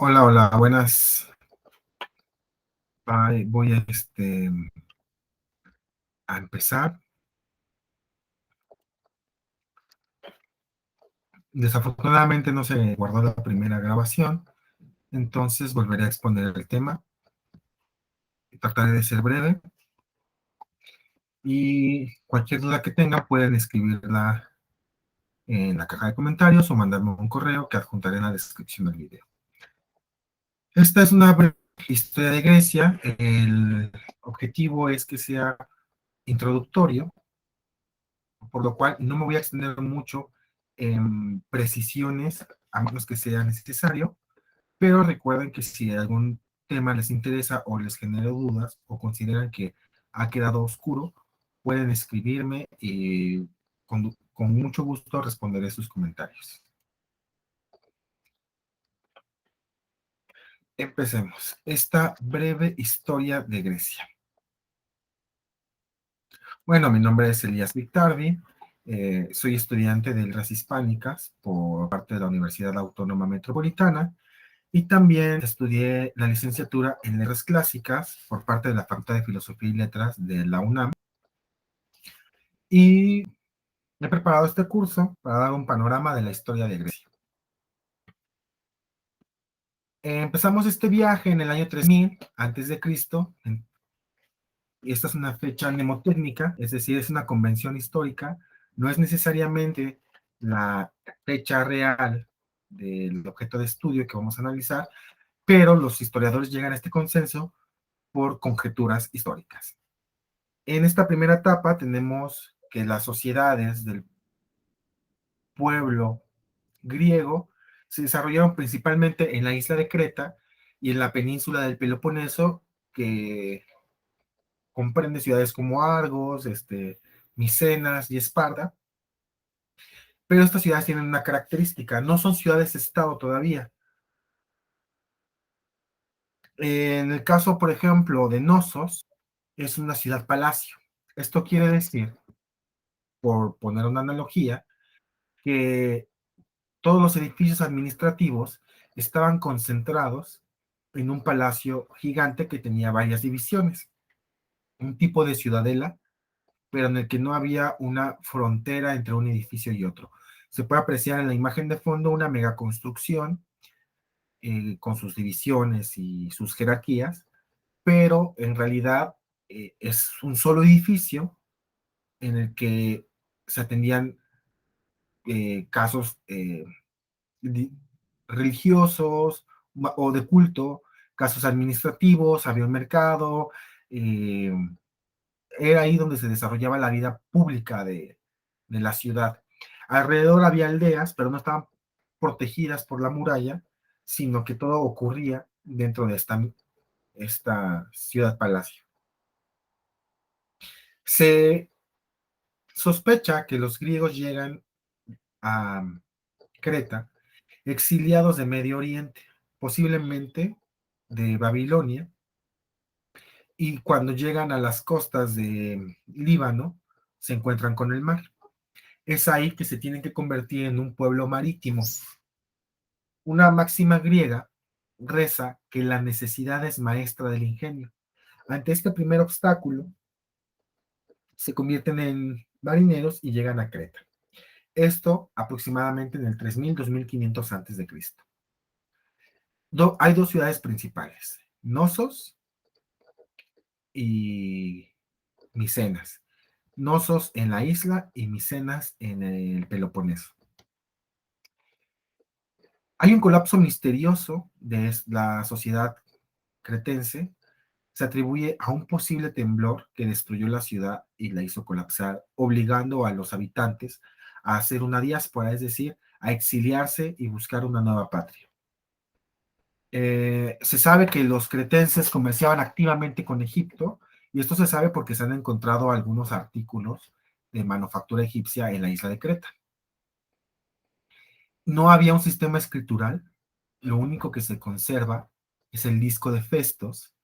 Hola, hola, buenas. Voy a empezar. Desafortunadamente no se guardó la primera grabación, entonces volveré a exponer el tema. Trataré de ser breve y cualquier duda que tengan pueden escribirla en la caja de comentarios o mandarme un correo que adjuntaré en la descripción del video. Esta es una breve historia de Grecia. El objetivo es que sea introductorio, por lo cual no me voy a extender mucho en precisiones, a menos que sea necesario, pero recuerden que si algún tema les interesa o les genera dudas o consideran que ha quedado oscuro, pueden escribirme y con mucho gusto responderé sus comentarios. Empecemos. Esta breve historia de Grecia. Bueno, mi nombre es Elías Victardi, soy estudiante de Letras Hispánicas por parte de la Universidad Autónoma Metropolitana y también estudié la licenciatura en Letras Clásicas por parte de la Facultad de Filosofía y Letras de la UNAM y he preparado este curso para dar un panorama de la historia de Grecia. Empezamos este viaje en el año 3000 antes de Cristo, y esta es una fecha mnemotécnica, es decir, es una convención histórica, no es necesariamente la fecha real del objeto de estudio que vamos a analizar, pero los historiadores llegan a este consenso por conjeturas históricas. En esta primera etapa tenemos que las sociedades del pueblo griego se desarrollaron principalmente en la isla de Creta y en la península del Peloponeso, que comprende ciudades como Argos, Micenas y Esparta, pero estas ciudades tienen una característica, no son ciudades-estado todavía. En el caso, por ejemplo, de Nosos, es una ciudad-palacio. Esto quiere decir, por poner una analogía, que todos los edificios administrativos estaban concentrados en un palacio gigante que tenía varias divisiones, un tipo de ciudadela, pero en el que no había una frontera entre un edificio y otro. Se puede apreciar en la imagen de fondo una megaconstrucción con sus divisiones y sus jerarquías, pero en realidad es un solo edificio en el que se atendían casos religiosos o de culto, casos administrativos, había un mercado, eh, era ahí donde se desarrollaba la vida pública de la ciudad. Alrededor había aldeas, pero no estaban protegidas por la muralla, sino que todo ocurría dentro de esta ciudad-palacio. Se sospecha que los griegos llegan a Creta exiliados de Medio Oriente, posiblemente de Babilonia, y cuando llegan a las costas de Líbano, se encuentran con el mar. Es ahí que se tienen que convertir en un pueblo marítimo. Una máxima griega reza que la necesidad es maestra del ingenio. Ante este primer obstáculo, se convierten en marineros y llegan a Creta. Esto aproximadamente en el 3000-2500 antes de Cristo. Hay dos ciudades principales, Nosos y Micenas. Nosos en la isla y Micenas en el Peloponeso. Hay un colapso misterioso de la sociedad cretense. Se atribuye a un posible temblor que destruyó la ciudad y la hizo colapsar, obligando a los habitantes a hacer una diáspora, es decir, a exiliarse y buscar una nueva patria. Se sabe que los cretenses comerciaban activamente con Egipto, y esto se sabe porque se han encontrado algunos artículos de manufactura egipcia en la isla de Creta. No había un sistema escritural, lo único que se conserva es el disco de Festos,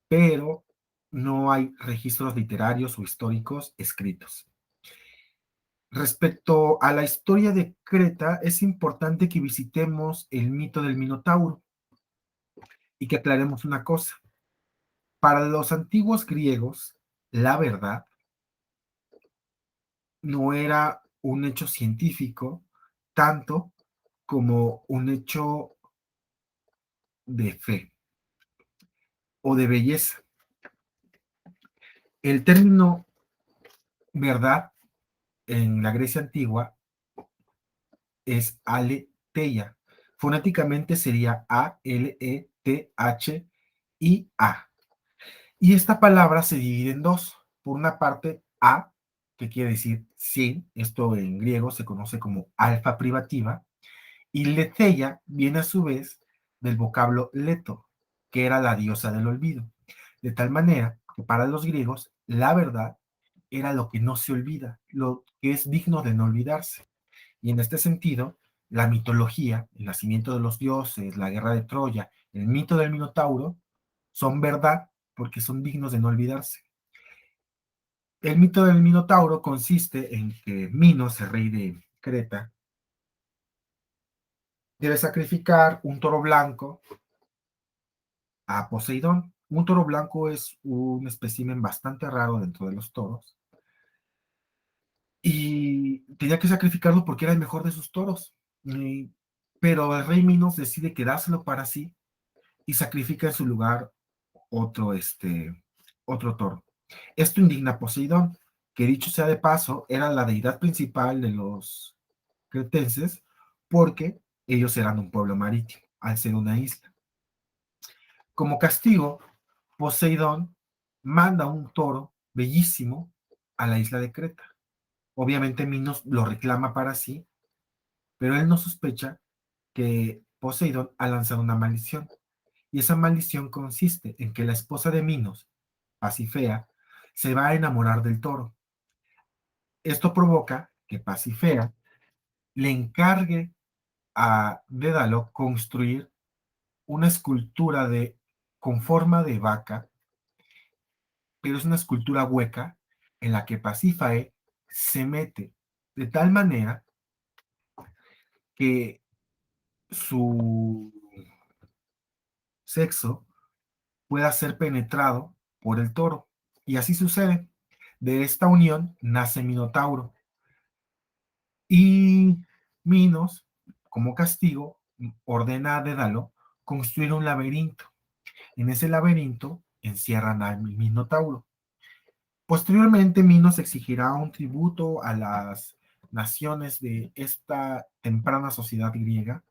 pero no hay registros literarios o históricos escritos. Respecto a la historia de Creta, es importante que visitemos el mito del Minotauro y que aclaremos una cosa. Para los antiguos griegos, la verdad no era un hecho científico tanto como un hecho de fe o de belleza. El término verdad en la Grecia antigua es aletheia. Fonéticamente sería A-L-E-T-H-I-A. Y esta palabra se divide en dos. Por una parte, a, que quiere decir sí, esto en griego se conoce como alfa privativa, y letheia viene a su vez del vocablo leto, que era la diosa del olvido. De tal manera que para los griegos la verdad era lo que no se olvida, lo que es digno de no olvidarse. Y en este sentido, la mitología, el nacimiento de los dioses, la guerra de Troya, el mito del Minotauro, son verdad porque son dignos de no olvidarse. El mito del Minotauro consiste en que Minos, el rey de Creta, debe sacrificar un toro blanco a Poseidón. Un toro blanco es un espécimen bastante raro dentro de los toros y tenía que sacrificarlo porque era el mejor de sus toros. Y, pero el rey Minos decide quedárselo para sí y sacrifica en su lugar otro, otro toro. Esto indigna a Poseidón, que dicho sea de paso, era la deidad principal de los cretenses porque ellos eran un pueblo marítimo, al ser una isla. Como castigo, Poseidón manda un toro bellísimo a la isla de Creta. Obviamente Minos lo reclama para sí, pero él no sospecha que Poseidón ha lanzado una maldición. Y esa maldición consiste en que la esposa de Minos, Pasifea, se va a enamorar del toro. Esto provoca que Pasifea le encargue a Dédalo construir una escultura con forma de vaca, pero es una escultura hueca en la que Pasífae se mete de tal manera que su sexo pueda ser penetrado por el toro. Y así sucede. De esta unión nace Minotauro. Y Minos, como castigo, ordena a Dédalo construir un laberinto. En ese laberinto encierran al Minotauro. Posteriormente, Minos exigirá un tributo a las naciones de esta temprana sociedad griega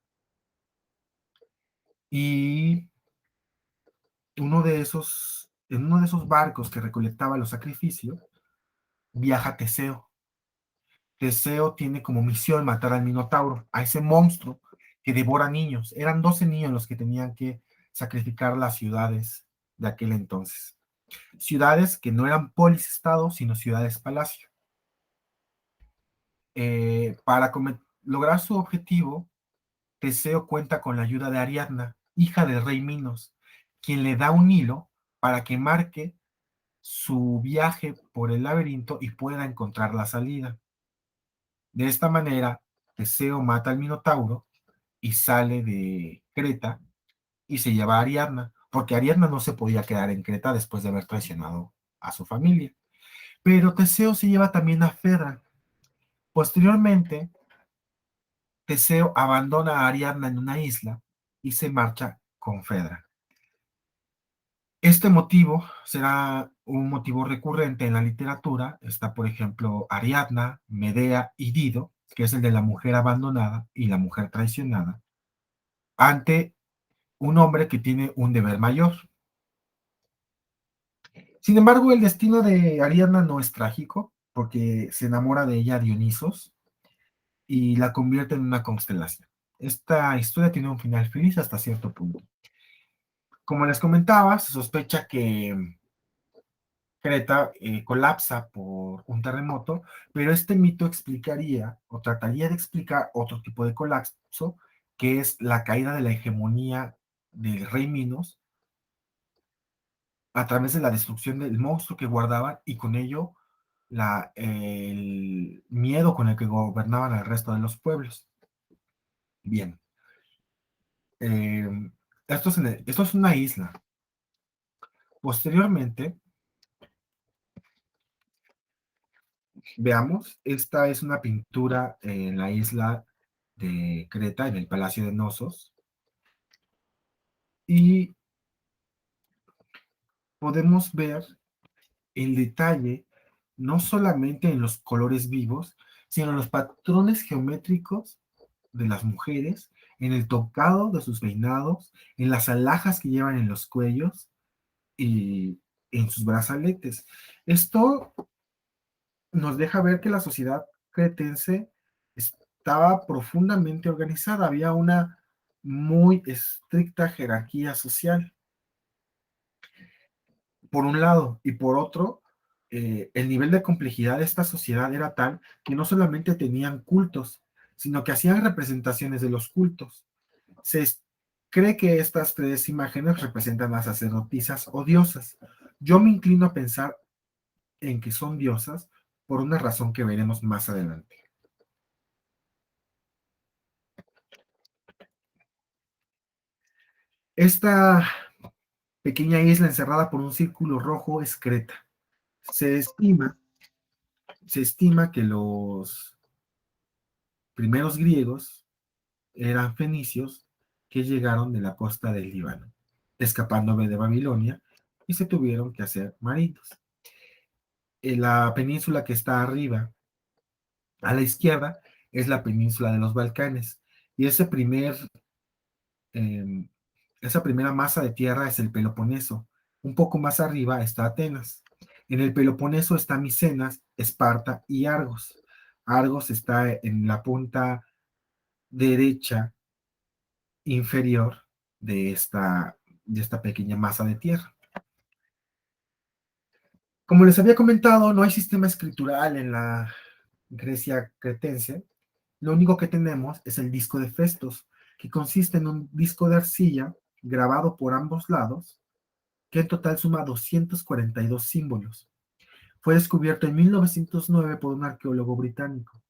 y en uno de esos barcos que recolectaba los sacrificios, viaja Teseo. Teseo tiene como misión matar al Minotauro, a ese monstruo que devora niños. Eran 12 niños los que tenían que sacrificar las ciudades de aquel entonces. Ciudades que no eran polis-estado, sino ciudades-palacio. Para lograr su objetivo, Teseo cuenta con la ayuda de Ariadna, hija del rey Minos, quien le da un hilo para que marque su viaje por el laberinto y pueda encontrar la salida. De esta manera, Teseo mata al Minotauro y sale de Creta y se lleva a Ariadna, porque Ariadna no se podía quedar en Creta después de haber traicionado a su familia. Pero Teseo se lleva también a Fedra. Posteriormente, Teseo abandona a Ariadna en una isla y se marcha con Fedra. Este motivo será un motivo recurrente en la literatura. Está, por ejemplo, Ariadna, Medea y Dido, que es el de la mujer abandonada y la mujer traicionada, ante un hombre que tiene un deber mayor. Sin embargo, el destino de Ariadna no es trágico, porque se enamora de ella Dionisos y la convierte en una constelación. Esta historia tiene un final feliz hasta cierto punto. Como les comentaba, se sospecha que Creta colapsa por un terremoto, pero este mito explicaría o trataría de explicar otro tipo de colapso, que es la caída de la hegemonía del rey Minos a través de la destrucción del monstruo que guardaban y con ello el miedo con el que gobernaban al resto de los pueblos. Bien, eh, esto es una isla. Posteriormente, veamos, esta es una pintura en la isla de Creta, en el Palacio de Nosos, y podemos ver el detalle no solamente en los colores vivos, sino en los patrones geométricos de las mujeres, en el tocado de sus peinados, en las alhajas que llevan en los cuellos y en sus brazaletes. Esto nos deja ver que la sociedad cretense estaba profundamente organizada, había una muy estricta jerarquía social, por un lado, y por otro, el nivel de complejidad de esta sociedad era tal que no solamente tenían cultos, sino que hacían representaciones de los cultos. Se cree que estas tres imágenes representan a sacerdotisas o diosas. Yo me inclino a pensar en que son diosas por una razón que veremos más adelante. Esta pequeña isla encerrada por un círculo rojo es Creta. Se estima, se estima que los primeros griegos eran fenicios que llegaron de la costa del Líbano, escapando de Babilonia y se tuvieron que hacer marinos. En la península que está arriba, a la izquierda, es la península de los Balcanes y eh, esa primera masa de tierra es el Peloponeso. Un poco más arriba está Atenas. En el Peloponeso está Micenas, Esparta y Argos. Argos está en la punta derecha inferior de esta pequeña masa de tierra. Como les había comentado, no hay sistema escritural en la Grecia cretense. Lo único que tenemos es el disco de Festos, que consiste en un disco de arcilla grabado por ambos lados, que en total suma 242 símbolos. Fue descubierto en 1909 por un arqueólogo británico.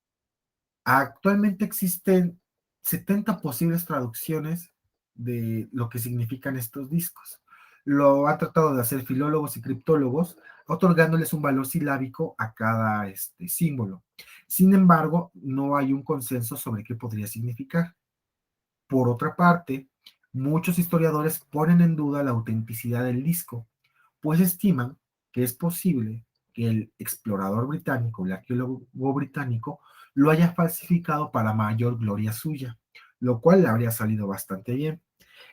Actualmente existen 70 posibles traducciones de lo que significan estos discos. Lo han tratado de hacer filólogos y criptólogos, otorgándoles un valor silábico a cada símbolo. Sin embargo, no hay un consenso sobre qué podría significar. Por otra parte, muchos historiadores ponen en duda la autenticidad del disco, pues estiman que es posible que el explorador británico, el arqueólogo británico, lo haya falsificado para mayor gloria suya, lo cual le habría salido bastante bien.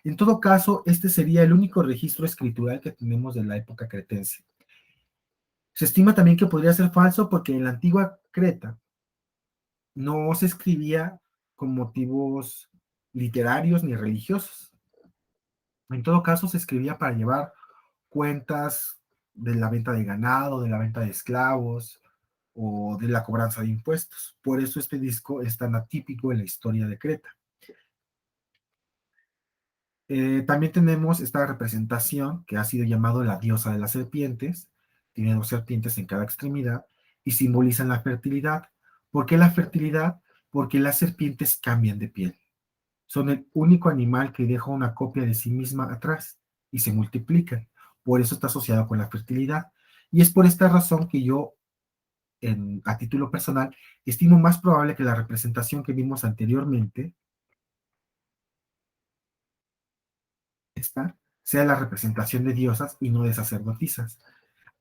En todo caso, este sería el único registro escritural que tenemos de la época cretense. Se estima también que podría ser falso porque en la antigua Creta no se escribía con motivos literarios ni religiosos. En todo caso, se escribía para llevar cuentas de la venta de ganado, de la venta de esclavos o de la cobranza de impuestos. Por eso este disco es tan atípico en la historia de Creta. También tenemos esta representación que ha sido llamado la diosa de las serpientes. Tiene dos serpientes en cada extremidad y simbolizan la fertilidad. ¿Por qué la fertilidad? Porque las serpientes cambian de piel. Son el único animal que deja una copia de sí misma atrás y se multiplican. Por eso está asociado con la fertilidad. Y es por esta razón que yo, a título personal, estimo más probable que la representación que vimos anteriormente, esta, sea la representación de diosas y no de sacerdotisas.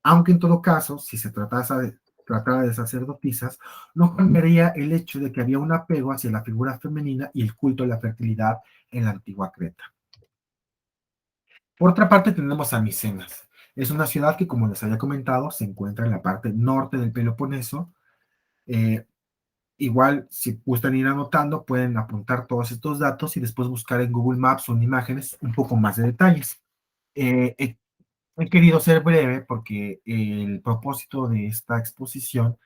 Aunque en todo caso, si se tratara de sacerdotisas, no cambiaría el hecho de que había un apego hacia la figura femenina y el culto a la fertilidad en la antigua Creta. Por otra parte, tenemos a Micenas. Es una ciudad que, como les había comentado, se encuentra en la parte norte del Peloponeso. Eh, Igual, si gustan ir anotando, pueden apuntar todos estos datos y después buscar en Google Maps o en imágenes un poco más de detalles. Eh, he, he querido ser breve porque el propósito de esta exposición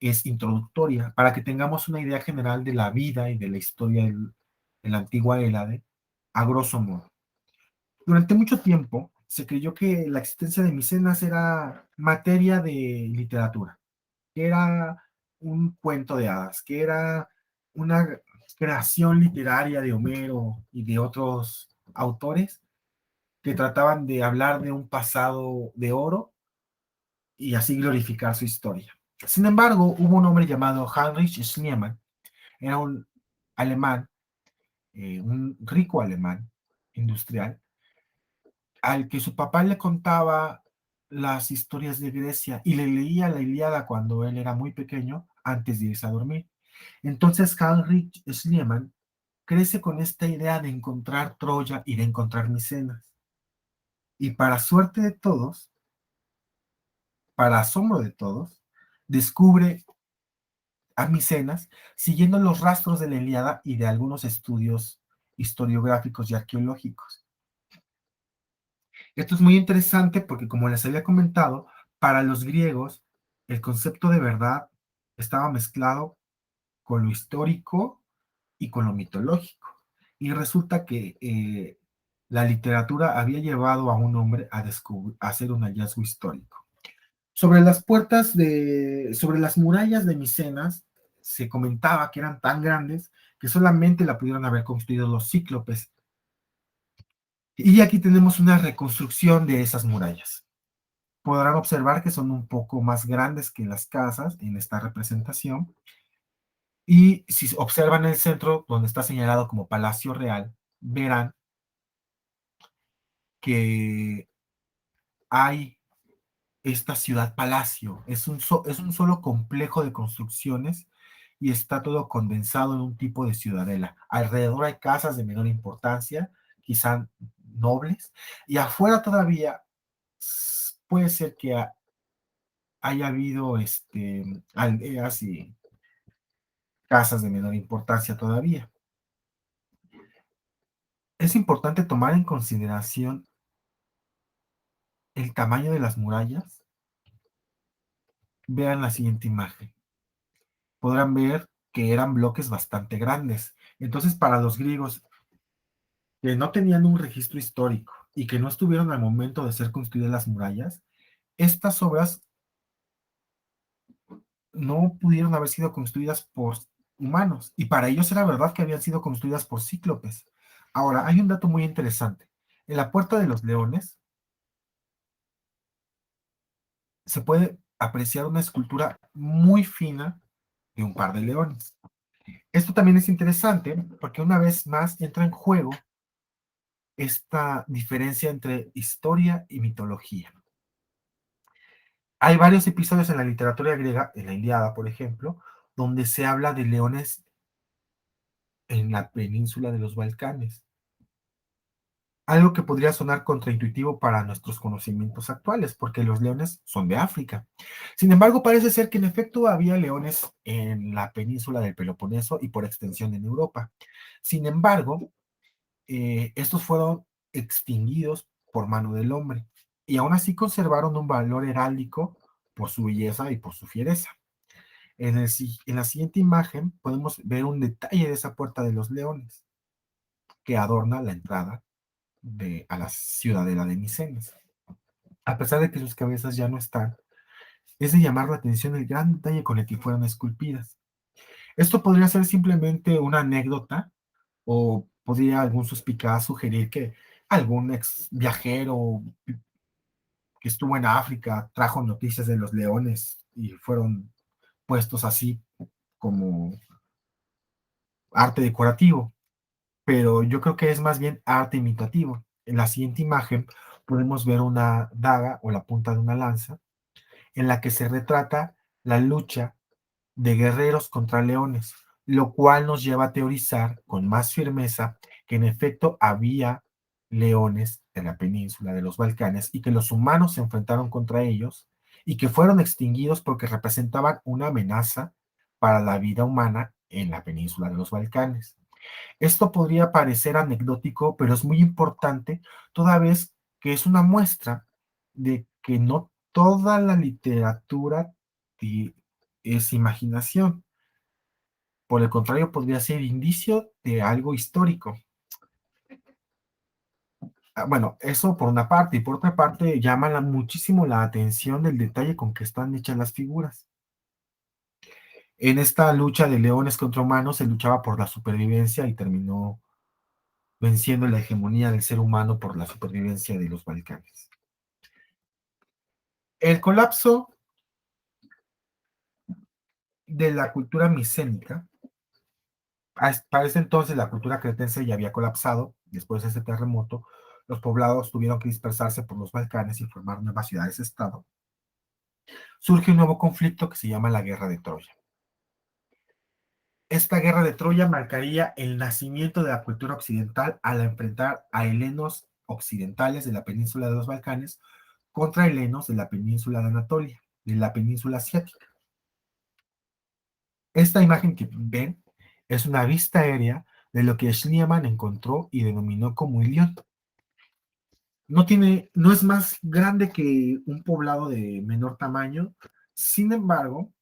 es introductoria, para que tengamos una idea general de la vida y de la historia de la antigua Hélade, a grosso modo. Durante mucho tiempo se creyó que la existencia de Micenas era materia de literatura. que era un cuento de hadas, que era una creación literaria de Homero y de otros autores que trataban de hablar de un pasado de oro y así glorificar su historia. Sin embargo, hubo un hombre llamado Heinrich Schliemann, era un alemán, un rico alemán industrial, al que su papá le contaba las historias de Grecia y le leía la Ilíada cuando él era muy pequeño antes de irse a dormir. Entonces Heinrich Schliemann crece con esta idea de encontrar Troya y de encontrar Micenas. Y para suerte de todos, para asombro de todos, descubre a Micenas siguiendo los rastros de la Ilíada y de algunos estudios historiográficos y arqueológicos. Esto es muy interesante porque, como les había comentado, para los griegos el concepto de verdad estaba mezclado con lo histórico y con lo mitológico. Y resulta que la literatura había llevado a un hombre a hacer un hallazgo histórico. Sobre las murallas de Micenas, se comentaba que eran tan grandes que solamente la pudieron haber construido los cíclopes. Y aquí tenemos una reconstrucción de esas murallas. Podrán observar que son un poco más grandes que las casas en esta representación. Y si observan el centro, donde está señalado como Palacio Real, verán que hay esta ciudad palacio. Es un solo complejo de construcciones y está todo condensado en un tipo de ciudadela. Alrededor hay casas de menor importancia, quizá nobles, y afuera todavía puede ser que haya habido aldeas y casas de menor importancia todavía. Es importante tomar en consideración el tamaño de las murallas. Vean la siguiente imagen. Podrán ver que eran bloques bastante grandes. Entonces, para los griegos que no tenían un registro histórico y que no estuvieron al momento de ser construidas las murallas, estas obras no pudieron haber sido construidas por humanos. Y para ellos era verdad que habían sido construidas por cíclopes. Ahora, hay un dato muy interesante. En la Puerta de los Leones se puede apreciar una escultura muy fina de un par de leones. Esto también es interesante porque una vez más entra en juego esta diferencia entre historia y mitología. Hay varios episodios en la literatura griega, en la Ilíada, por ejemplo, donde se habla de leones en la península de los Balcanes. Algo que podría sonar contraintuitivo para nuestros conocimientos actuales, porque los leones son de África. Sin embargo, parece ser que en efecto había leones en la península del Peloponeso y por extensión en Europa. Sin embargo, estos fueron extinguidos por mano del hombre y aún así conservaron un valor heráldico por su belleza y por su fiereza. En la siguiente imagen podemos ver un detalle de esa puerta de los leones que adorna la entrada a la ciudadela de Micenas. A pesar de que sus cabezas ya no están, es de llamar la atención el gran detalle con el que fueron esculpidas. Esto podría ser simplemente una anécdota o podría algún suspicaz sugerir que algún ex viajero que estuvo en África trajo noticias de los leones y fueron puestos así como arte decorativo, pero yo creo que es más bien arte imitativo. En la siguiente imagen podemos ver una daga o la punta de una lanza en la que se retrata la lucha de guerreros contra leones, lo cual nos lleva a teorizar con más firmeza que en efecto había leones en la península de los Balcanes y que los humanos se enfrentaron contra ellos y que fueron extinguidos porque representaban una amenaza para la vida humana en la península de los Balcanes. Esto podría parecer anecdótico, pero es muy importante toda vez que es una muestra de que no toda la literatura es imaginación. Por el contrario, podría ser indicio de algo histórico. Bueno, eso por una parte, y por otra parte llama muchísimo la atención el detalle con que están hechas las figuras. En esta lucha de leones contra humanos se luchaba por la supervivencia y terminó venciendo la hegemonía del ser humano por la supervivencia de los Balcanes. El colapso de la cultura micénica, para ese entonces la cultura cretense ya había colapsado, después de ese terremoto, los poblados tuvieron que dispersarse por los Balcanes y formar nuevas ciudades-estado. Surge un nuevo conflicto que se llama la Guerra de Troya. Esta guerra de Troya marcaría el nacimiento de la cultura occidental al enfrentar a helenos occidentales de la península de los Balcanes contra helenos de la península de Anatolia, de la península asiática. Esta imagen que ven es una vista aérea de lo que Schneemann encontró y denominó como Ilión. No es más grande que un poblado de menor tamaño, sin embargo,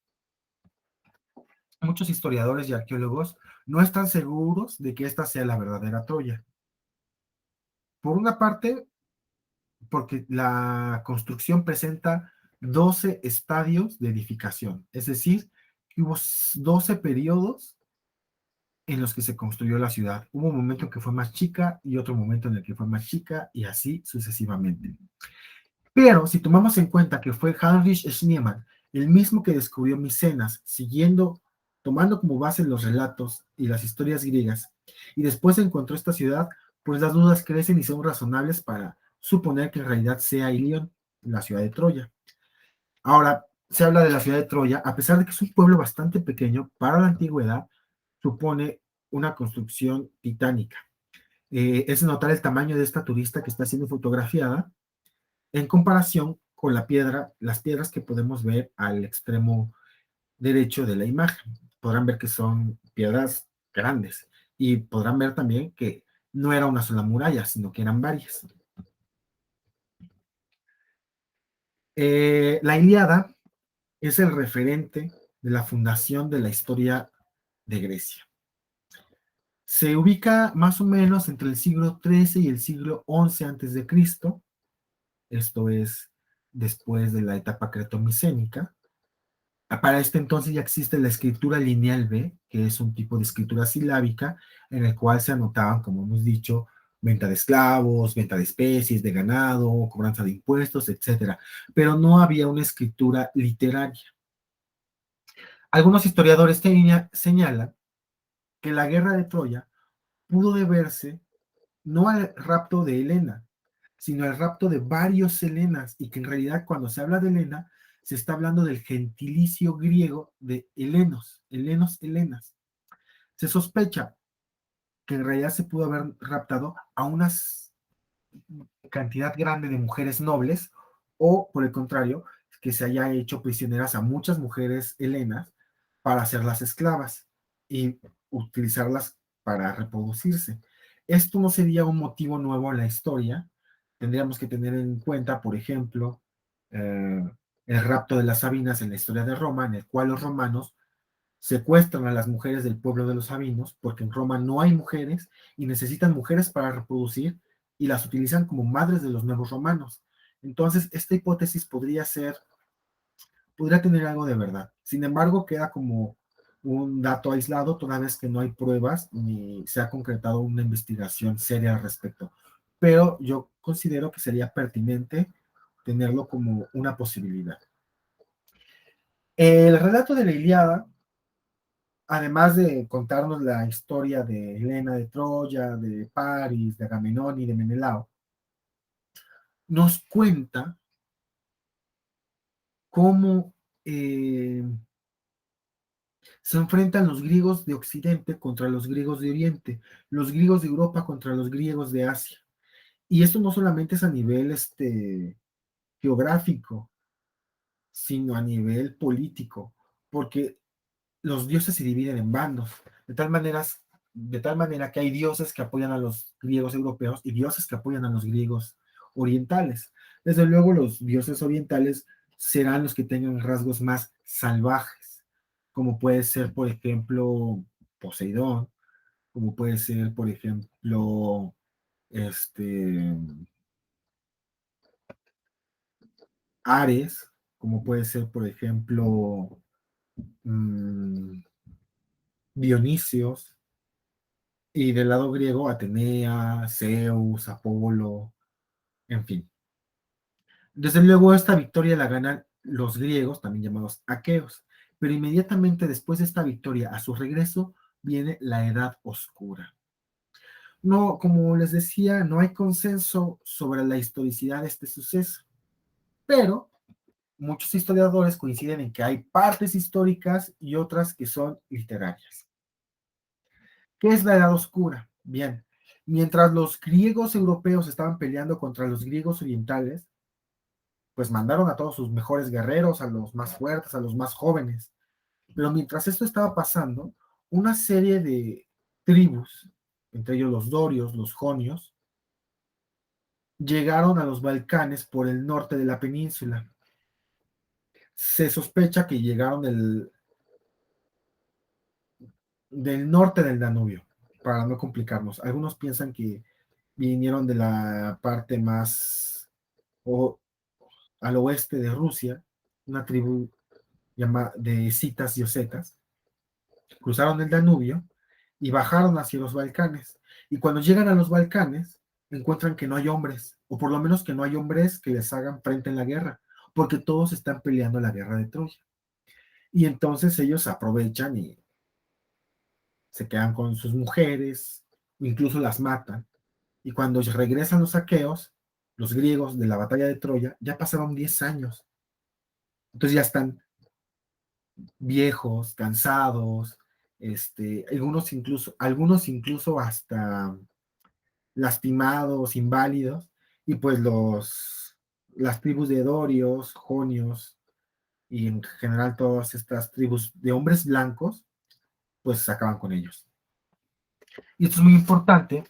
muchos historiadores y arqueólogos no están seguros de que esta sea la verdadera Troya. Por una parte, porque la construcción presenta 12 estadios de edificación, es decir, hubo 12 periodos en los que se construyó la ciudad. Hubo un momento que fue más chica y otro momento en el que fue más chica y así sucesivamente. Pero si tomamos en cuenta que fue Heinrich Schneemann el mismo que descubrió Micenas, tomando como base los relatos y las historias griegas, y después encontró esta ciudad, pues las dudas crecen y son razonables para suponer que en realidad sea Ilión, la ciudad de Troya. Ahora, se habla de la ciudad de Troya, a pesar de que es un pueblo bastante pequeño para la antigüedad, supone una construcción titánica. Es notar el tamaño de esta turista que está siendo fotografiada en comparación con las piedras que podemos ver al extremo derecho de la imagen. Podrán ver que son piedras grandes y podrán ver también que no era una sola muralla, sino que eran varias. La Ilíada es el referente de la fundación de la historia de Grecia. Se ubica más o menos entre el siglo XIII y el siglo XI antes de Cristo, esto es después de la etapa cretomicénica. Para este entonces ya existe la escritura lineal B, que es un tipo de escritura silábica en el cual se anotaban, como hemos dicho, venta de esclavos, venta de especies, de ganado, cobranza de impuestos, etcétera. Pero no había una escritura literaria. Algunos historiadores señalan que la guerra de Troya pudo deberse no al rapto de Helena, sino al rapto de varios Helenas, y que en realidad cuando se habla de Helena, se está hablando del gentilicio griego de Helenos, Helenas. Se sospecha que en realidad se pudo haber raptado a una cantidad grande de mujeres nobles, o por el contrario, que se haya hecho prisioneras a muchas mujeres helenas para hacerlas esclavas y utilizarlas para reproducirse. Esto no sería un motivo nuevo en la historia. Tendríamos que tener en cuenta, por ejemplo, eh, el rapto de las Sabinas en la historia de Roma, en el cual los romanos secuestran a las mujeres del pueblo de los sabinos, porque en Roma no hay mujeres y necesitan mujeres para reproducir y las utilizan como madres de los nuevos romanos. Entonces, esta hipótesis podría tener algo de verdad. Sin embargo, queda como un dato aislado toda vez que no hay pruebas ni se ha concretado una investigación seria al respecto. Pero yo considero que sería pertinente tenerlo como una posibilidad. El relato de la Iliada, además de contarnos la historia de Helena de Troya, de París, de Agamenón y de Menelao, nos cuenta cómo se enfrentan los griegos de Occidente contra los griegos de Oriente, los griegos de Europa contra los griegos de Asia. Y esto no solamente es a nivel geográfico, sino a nivel político, porque los dioses se dividen en bandos, de tal manera que hay dioses que apoyan a los griegos europeos y dioses que apoyan a los griegos orientales. Desde luego, los dioses orientales serán los que tengan rasgos más salvajes, como puede ser, por ejemplo, Poseidón, como puede ser, por ejemplo, este, Ares, como puede ser, por ejemplo, Dionisios, y del lado griego Atenea, Zeus, Apolo, en fin. Desde luego esta victoria la ganan los griegos, también llamados aqueos, pero inmediatamente después de esta victoria, a su regreso, viene la Edad Oscura. No, como les decía, no hay consenso sobre la historicidad de este suceso, pero muchos historiadores coinciden en que hay partes históricas y otras que son literarias. ¿Qué es la Edad Oscura? Bien, mientras los griegos europeos estaban peleando contra los griegos orientales, pues mandaron a todos sus mejores guerreros, a los más fuertes, a los más jóvenes. Pero mientras esto estaba pasando, una serie de tribus, entre ellos los dorios, los jonios, llegaron a los Balcanes por el norte de la península. Se sospecha que llegaron del norte del Danubio, para no complicarnos. Algunos piensan que vinieron de la parte más o, al oeste de Rusia, una tribu llamada de citas y osetas, cruzaron el Danubio y bajaron hacia los Balcanes. Y cuando llegan a los Balcanes, encuentran que no hay hombres, o por lo menos que no hay hombres que les hagan frente en la guerra, porque todos están peleando la guerra de Troya. Y entonces ellos aprovechan y se quedan con sus mujeres, incluso las matan. Y cuando regresan los aqueos, los griegos de la batalla de Troya, ya pasaron 10 años. Entonces ya están viejos, cansados, algunos incluso hasta lastimados, inválidos, y pues las tribus de dorios, jonios y en general todas estas tribus de hombres blancos, pues se acaban con ellos. Y esto es muy importante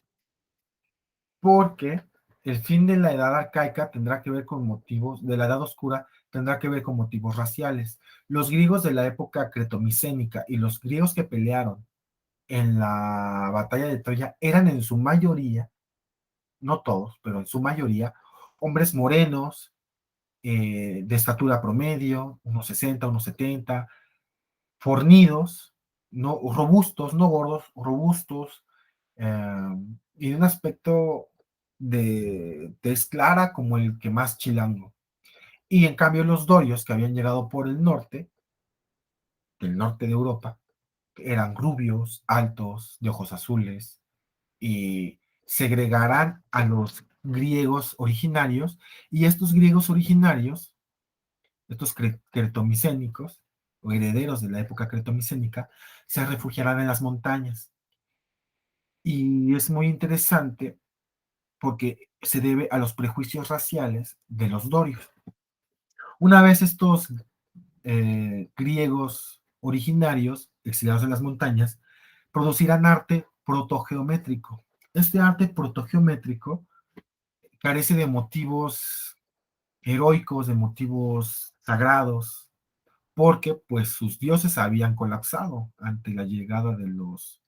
porque el fin de la edad arcaica tendrá que ver con motivos, de la edad oscura tendrá que ver con motivos raciales. Los griegos de la época cretomicénica y los griegos que pelearon en la batalla de Troya eran en su mayoría, no todos, pero en su mayoría, hombres morenos, de estatura promedio, unos 60, unos 70, fornidos, no, robustos, no gordos, robustos, eh, y de un aspecto de tez clara como el que más chilango. Y en cambio los dorios que habían llegado por el norte, del norte de Europa, eran rubios, altos, de ojos azules, y segregarán a los griegos originarios, y estos griegos originarios, estos cretomicénicos, o herederos de la época cretomicénica, se refugiarán en las montañas. Y es muy interesante porque se debe a los prejuicios raciales de los dorios. Una vez estos griegos originarios, exiliados en las montañas, producirán arte protogeométrico. Este arte protogeométrico carece de motivos heroicos, de motivos sagrados, porque pues sus dioses habían colapsado ante la llegada de los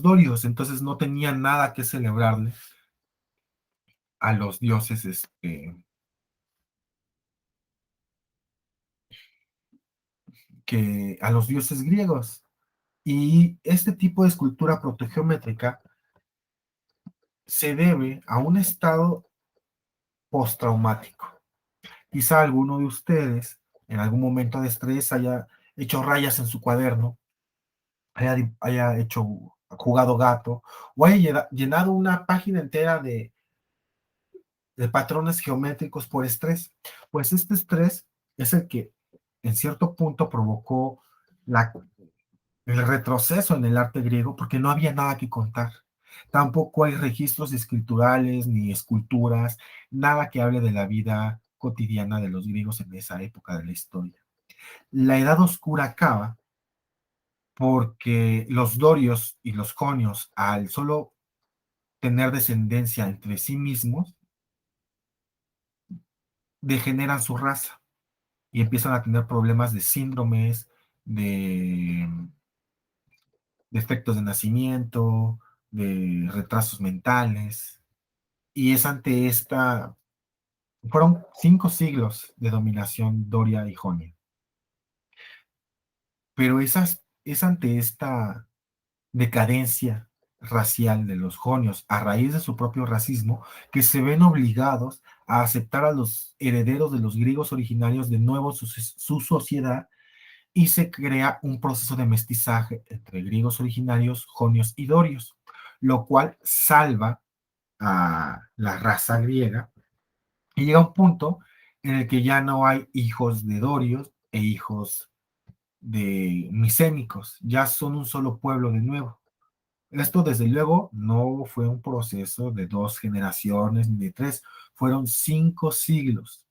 dorios, entonces no tenían nada que celebrarle a los dioses, que a los dioses griegos. Y este tipo de escultura protogeométrica se debe a un estado postraumático. Quizá alguno de ustedes en algún momento de estrés haya hecho rayas en su cuaderno, haya hecho jugado gato, o haya llenado una página entera de patrones geométricos por estrés. Pues este estrés es el que en cierto punto provocó el retroceso en el arte griego porque no había nada que contar. Tampoco hay registros escriturales ni esculturas, nada que hable de la vida cotidiana de los griegos en esa época de la historia. La Edad Oscura acaba porque los dorios y los jonios, al solo tener descendencia entre sí mismos, degeneran su raza y empiezan a tener problemas de síndromes, de defectos de nacimiento, de retrasos mentales. Y es ante fueron 5 siglos de dominación doria y jonia. Pero esas Es ante esta decadencia racial de los jonios a raíz de su propio racismo que se ven obligados a aceptar a los herederos de los griegos originarios de nuevo su sociedad y se crea un proceso de mestizaje entre griegos originarios, jonios y dorios, lo cual salva a la raza griega y llega un punto en el que ya no hay hijos de dorios e hijos de micénicos, ya son un solo pueblo de nuevo. Esto, desde luego, no fue un proceso de 2 generaciones ni de 3, fueron 5 siglos.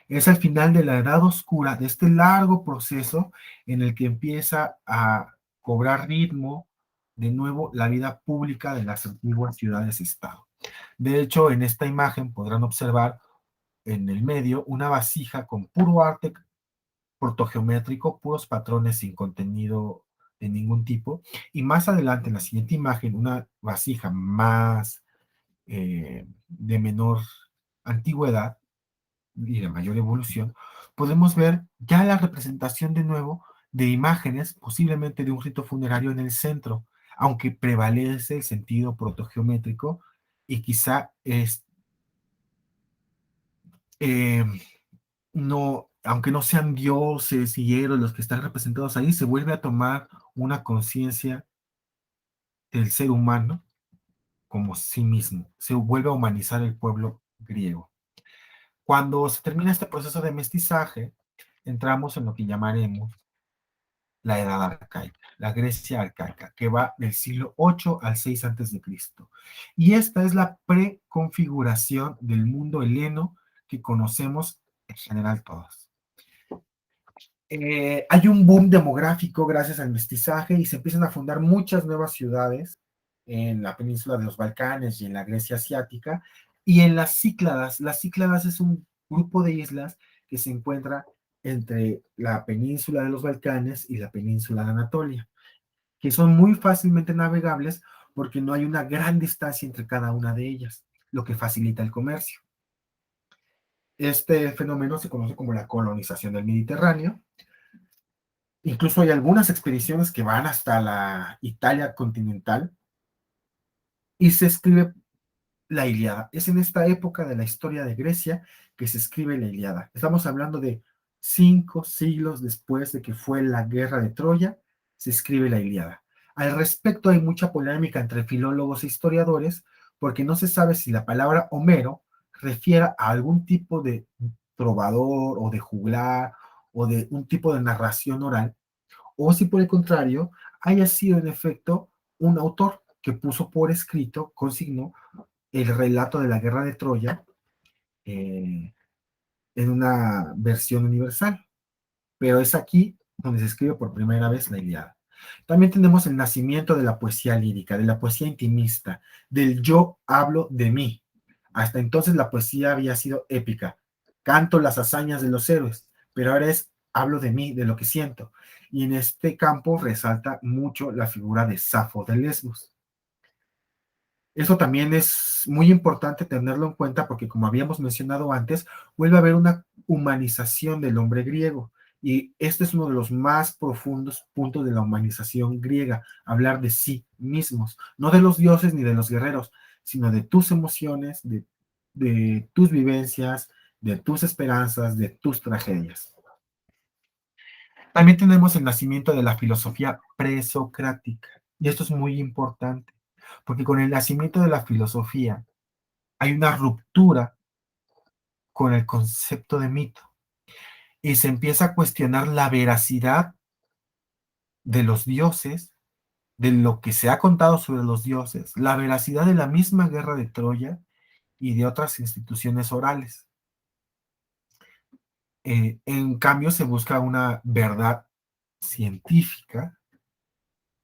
Es al final de la Edad Oscura, de este largo proceso, en el que empieza a cobrar ritmo de nuevo la vida pública de las antiguas ciudades-estado. De hecho, en esta imagen podrán observar en el medio una vasija con puro arte protogeométrico, puros patrones sin contenido de ningún tipo. Y más adelante, en la siguiente imagen, una vasija más de menor antigüedad y de mayor evolución, podemos ver ya la representación de nuevo de imágenes, posiblemente de un rito funerario en el centro, aunque prevalece el sentido protogeométrico y quizá es, eh, no, aunque no sean dioses y héroes los que están representados ahí, se vuelve a tomar una conciencia del ser humano como sí mismo, se vuelve a humanizar el pueblo griego. Cuando se termina este proceso de mestizaje, entramos en lo que llamaremos la Edad Arcaica, la Grecia arcaica, que va del siglo 8 al 6 antes de Cristo. Y esta es la preconfiguración del mundo heleno que conocemos en general todos. Hay un boom demográfico gracias al mestizaje y se empiezan a fundar muchas nuevas ciudades en la península de los Balcanes y en la Grecia asiática y en las Cícladas. Las Cícladas es un grupo de islas que se encuentra entre la península de los Balcanes y la península de Anatolia, que son muy fácilmente navegables porque no hay una gran distancia entre cada una de ellas, lo que facilita el comercio. Este fenómeno se conoce como la colonización del Mediterráneo. Incluso hay algunas expediciones que van hasta la Italia continental y se escribe la Ilíada. Es en esta época de la historia de Grecia que se escribe la Ilíada. Estamos hablando de 5 siglos después de que fue la guerra de Troya, se escribe la Ilíada. Al respecto hay mucha polémica entre filólogos e historiadores porque no se sabe si la palabra Homero refiere a algún tipo de trovador o de juglar o de un tipo de narración oral o si por el contrario haya sido en efecto un autor que puso por escrito, consignó el relato de la guerra de Troya eh, en una versión universal. Pero es aquí donde se escribe por primera vez la Ilíada. También tenemos el nacimiento de la poesía lírica, de la poesía intimista, del yo hablo de mí. Hasta entonces la poesía había sido épica. Canto las hazañas de los héroes, pero ahora es hablo de mí, de lo que siento. Y en este campo resalta mucho la figura de Safo de Lesbos. Eso también es muy importante tenerlo en cuenta porque, como habíamos mencionado antes, vuelve a haber una humanización del hombre griego. Y este es uno de los más profundos puntos de la humanización griega, hablar de sí mismos, no de los dioses ni de los guerreros, sino de tus emociones, de tus vivencias, de tus esperanzas, de tus tragedias. También tenemos el nacimiento de la filosofía presocrática, y esto es muy importante, porque con el nacimiento de la filosofía hay una ruptura con el concepto de mito y se empieza a cuestionar la veracidad de los dioses, de lo que se ha contado sobre los dioses, la veracidad de la misma guerra de Troya y de otras instituciones orales. En cambio, se busca una verdad científica,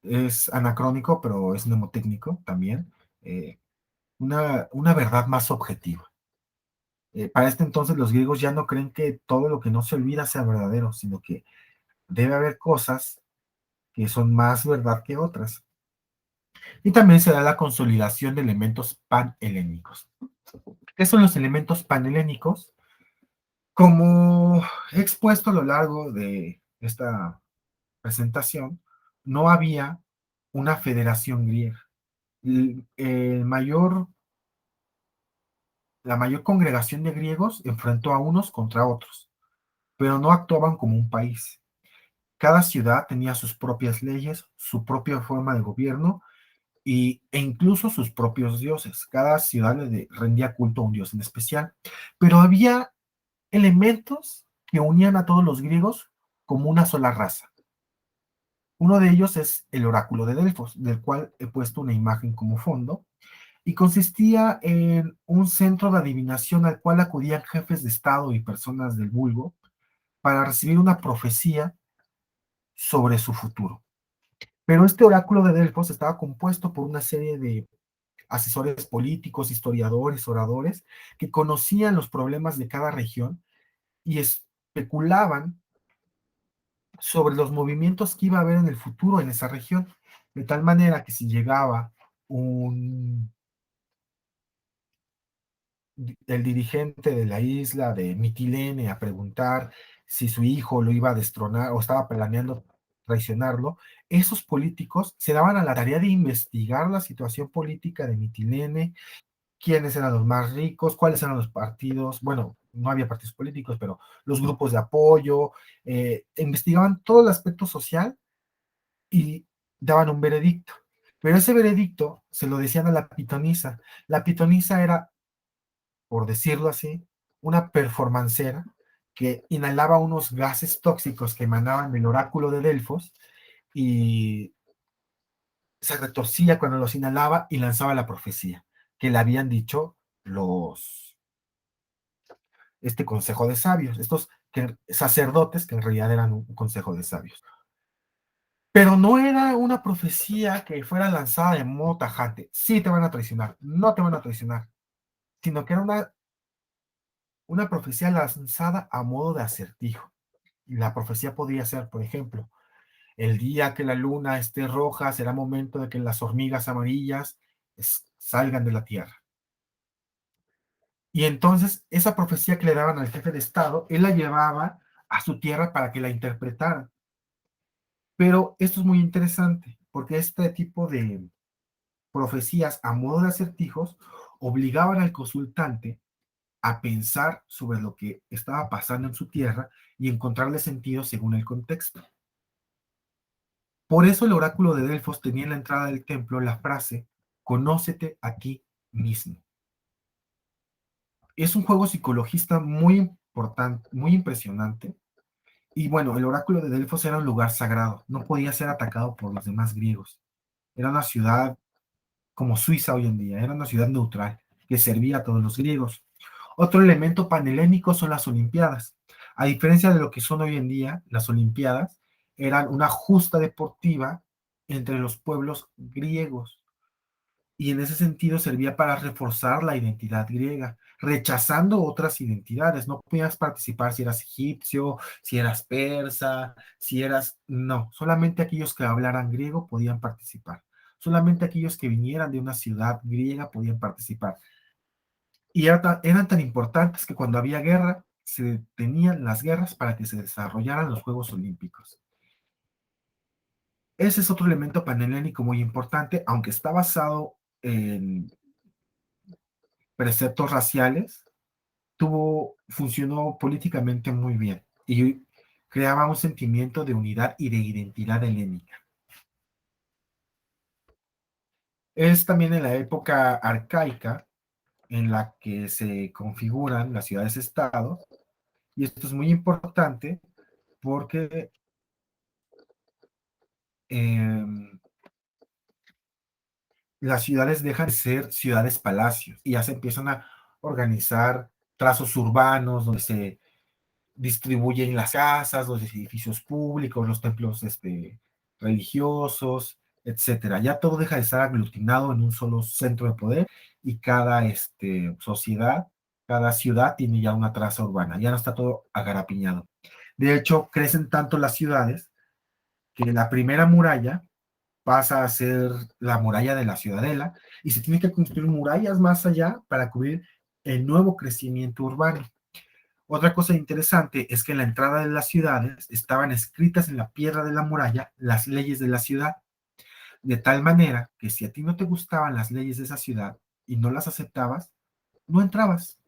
es anacrónico, pero es mnemotécnico también, una verdad más objetiva. Para este entonces los griegos ya no creen que todo lo que no se olvida sea verdadero, sino que debe haber cosas que son más verdad que otras. Y también se da la consolidación de elementos panhelénicos. ¿Qué son los elementos panhelénicos? Como he expuesto a lo largo de esta presentación, no había una federación griega. El mayor, la mayor congregación de griegos enfrentó a unos contra otros, pero no actuaban como un país. Cada ciudad tenía sus propias leyes, su propia forma de gobierno e incluso sus propios dioses. Cada ciudad rendía culto a un dios en especial. Pero había elementos que unían a todos los griegos como una sola raza. Uno de ellos es el oráculo de Delfos, del cual he puesto una imagen como fondo, y consistía en un centro de adivinación al cual acudían jefes de Estado y personas del vulgo para recibir una profecía sobre su futuro. Pero este oráculo de Delfos estaba compuesto por una serie de asesores políticos, historiadores, oradores, que conocían los problemas de cada región y especulaban sobre los movimientos que iba a haber en el futuro en esa región, de tal manera que si llegaba un, el dirigente de la isla de Mitilene a preguntar si su hijo lo iba a destronar o estaba planeando traicionarlo, esos políticos se daban a la tarea de investigar la situación política de Mitilene, quiénes eran los más ricos, cuáles eran los partidos, bueno, no había partidos políticos, pero los grupos de apoyo, investigaban todo el aspecto social y daban un veredicto. Pero ese veredicto se lo decían a la pitonisa. La pitonisa era, por decirlo así, una performancera que inhalaba unos gases tóxicos que emanaban del oráculo de Delfos y se retorcía cuando los inhalaba y lanzaba la profecía que le habían dicho este consejo de sabios, estos sacerdotes que en realidad eran un consejo de sabios. Pero no era una profecía que fuera lanzada de modo tajante. Sí te van a traicionar, no te van a traicionar, sino que era una profecía lanzada a modo de acertijo. Y la profecía podría ser, por ejemplo, el día que la luna esté roja será momento de que las hormigas amarillas salgan de la tierra. Y entonces esa profecía que le daban al jefe de Estado, él la llevaba a su tierra para que la interpretara. Pero esto es muy interesante, porque este tipo de profecías a modo de acertijos obligaban al consultante a pensar sobre lo que estaba pasando en su tierra y encontrarle sentido según el contexto. Por eso el oráculo de Delfos tenía en la entrada del templo la frase, conócete a ti mismo. Es un juego psicologista muy importante, muy impresionante. Y bueno, el oráculo de Delfos era un lugar sagrado, no podía ser atacado por los demás griegos. Era una ciudad como Suiza hoy en día, era una ciudad neutral que servía a todos los griegos. Otro elemento panhelénico son las Olimpiadas. A diferencia de lo que son hoy en día, las Olimpiadas eran una justa deportiva entre los pueblos griegos y en ese sentido servía para reforzar la identidad griega, rechazando otras identidades. No podías participar si eras egipcio, si eras persa, si eras... No, solamente aquellos que hablaran griego podían participar. Solamente aquellos que vinieran de una ciudad griega podían participar. Y eran tan importantes que cuando había guerra, se detenían las guerras para que se desarrollaran los Juegos Olímpicos. Ese es otro elemento panhelénico muy importante, aunque está basado en preceptos raciales, funcionó políticamente muy bien y creaba un sentimiento de unidad y de identidad helénica. Es también en la época arcaica en la que se configuran las ciudades-estado, y esto es muy importante porque eh, las ciudades dejan de ser ciudades-palacios y ya se empiezan a organizar trazos urbanos donde se distribuyen las casas, los edificios públicos, los templos religiosos, etcétera. Ya todo deja de estar aglutinado en un solo centro de poder y cada sociedad, cada ciudad tiene ya una traza urbana, ya no está todo agarapiñado. De hecho, crecen tanto las ciudades que la primera muralla pasa a ser la muralla de la ciudadela y se tiene que construir murallas más allá para cubrir el nuevo crecimiento urbano. Otra cosa interesante es que en la entrada de las ciudades estaban escritas en la piedra de la muralla las leyes de la ciudad, de tal manera que si a ti no te gustaban las leyes de esa ciudad y no las aceptabas, no entrabas.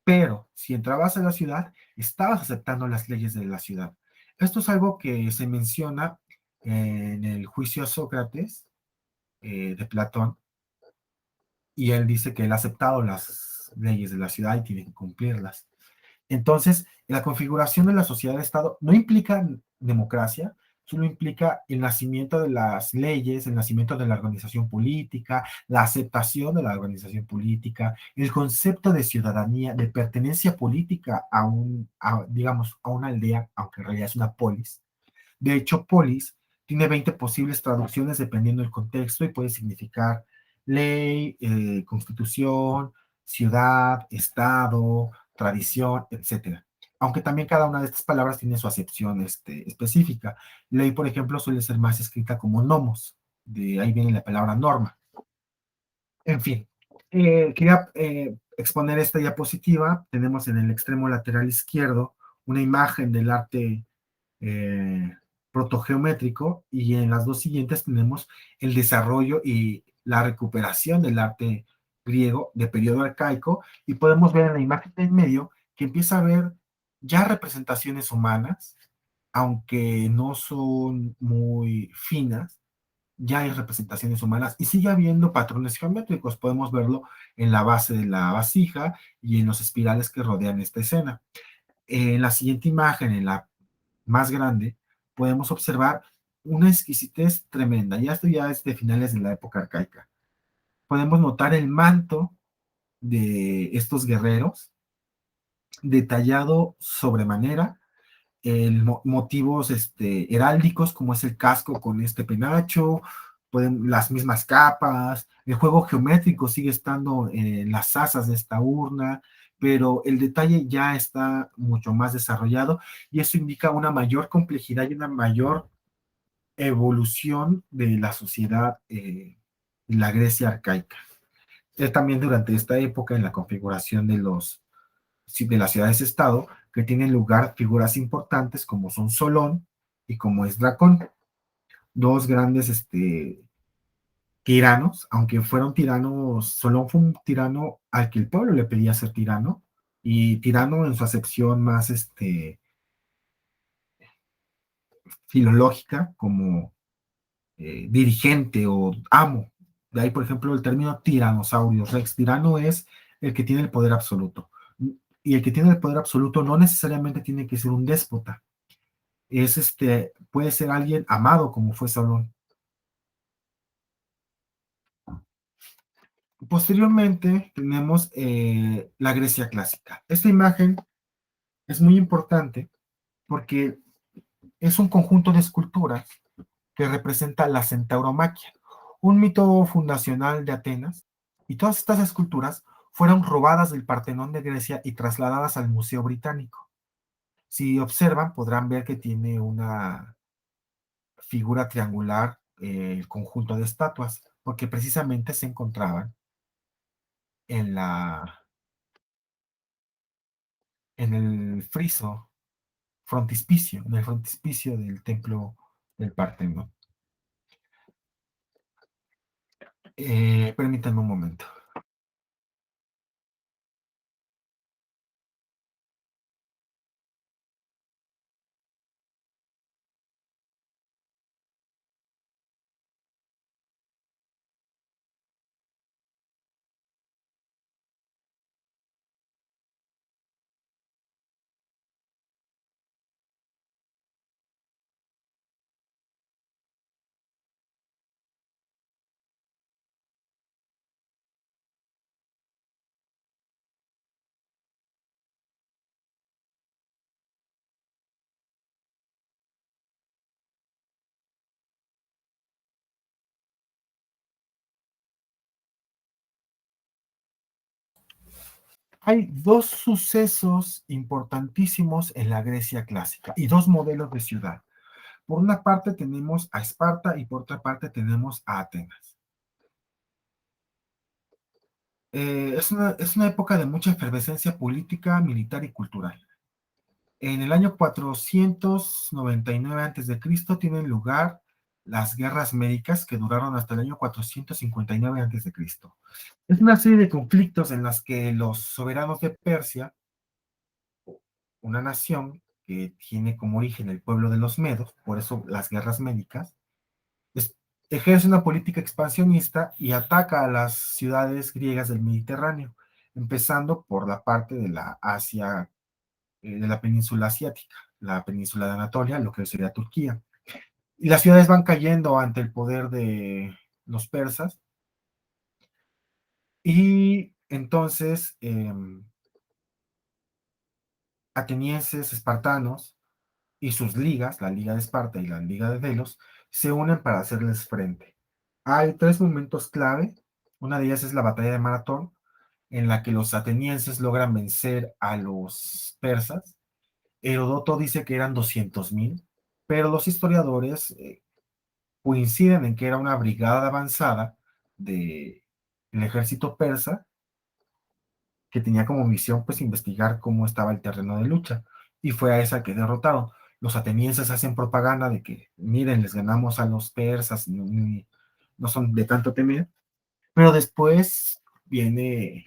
Pero si entrabas a la ciudad, estabas aceptando las leyes de la ciudad. Esto es algo que se menciona en el juicio a Sócrates de Platón, y él dice que él ha aceptado las leyes de la ciudad y tiene que cumplirlas. Entonces, la configuración de la sociedad-estado no implica democracia, solo implica el nacimiento de las leyes, el nacimiento de la organización política, la aceptación de la organización política, el concepto de ciudadanía, de pertenencia política digamos, a una aldea, aunque en realidad es una polis. De hecho, polis tiene 20 posibles traducciones dependiendo del contexto y puede significar ley, constitución, ciudad, estado, tradición, etcétera. Aunque también cada una de estas palabras tiene su acepción específica. Ley, por ejemplo, suele ser más escrita como nomos, de ahí viene la palabra norma. En fin, quería exponer esta diapositiva. Tenemos en el extremo lateral izquierdo una imagen del arte eh, protogeométrico, y en las dos siguientes tenemos el desarrollo y la recuperación del arte griego de periodo arcaico, y podemos ver en la imagen del medio que empieza a haber ya representaciones humanas, aunque no son muy finas, ya hay representaciones humanas y sigue habiendo patrones geométricos. Podemos verlo en la base de la vasija y en los espirales que rodean esta escena. En la siguiente imagen, en la más grande, podemos observar una exquisitez tremenda. Ya esto ya es de finales de la época arcaica. Podemos notar el manto de estos guerreros detallado sobremanera, motivos heráldicos, como es el casco con este penacho, las mismas capas, el juego geométrico sigue estando en las asas de esta urna, pero el detalle ya está mucho más desarrollado, y eso indica una mayor complejidad y una mayor evolución de la sociedad en la Grecia arcaica. Es también durante esta época en la configuración de las ciudades-estado que tienen lugar figuras importantes como son Solón y como es Dracón, dos grandes tiranos, aunque fueron tiranos. Solón fue un tirano al que el pueblo le pedía ser tirano, y tirano en su acepción más filológica, como dirigente o amo. De ahí, por ejemplo, el término tiranosaurus rex. Tirano es el que tiene el poder absoluto. Y el que tiene el poder absoluto no necesariamente tiene que ser un déspota. Puede ser alguien amado como fue Salón. Posteriormente tenemos la Grecia clásica. Esta imagen es muy importante porque es un conjunto de esculturas que representa la centauromaquia, un mito fundacional de Atenas, y todas estas esculturas fueron robadas del Partenón de Grecia y trasladadas al Museo Británico. Si observan, podrán ver que tiene una figura triangular, el conjunto de estatuas, porque precisamente se encontraban en en el friso frontispicio, en el frontispicio del templo del Partenón. Permítanme un momento. Hay dos sucesos importantísimos en la Grecia clásica y dos modelos de ciudad. Por una parte tenemos a Esparta y por otra parte tenemos a Atenas. Es una época de mucha efervescencia política, militar y cultural. En el año 499 a.C. tienen lugar las guerras médicas que duraron hasta el año 459 a.C. Es una serie de conflictos en las que los soberanos de Persia, una nación que tiene como origen el pueblo de los medos, por eso las guerras médicas, es- ejerce una política expansionista y ataca a las ciudades griegas del Mediterráneo, empezando por la parte de la Asia, de la península asiática, la península de Anatolia, lo que sería Turquía. Y las ciudades van cayendo ante el poder de los persas y entonces atenienses, espartanos y sus ligas, la Liga de Esparta y la Liga de Delos, se unen para hacerles frente. Hay tres momentos clave. Una de ellas es la batalla de Maratón, en la que los atenienses logran vencer a los persas. Herodoto dice que eran 200,000, pero los historiadores coinciden en que era una brigada avanzada del ejército persa que tenía como misión pues investigar cómo estaba el terreno de lucha y fue a esa que derrotaron. Los atenienses hacen propaganda de que miren, les ganamos a los persas, no son de tanto temer, pero después vienen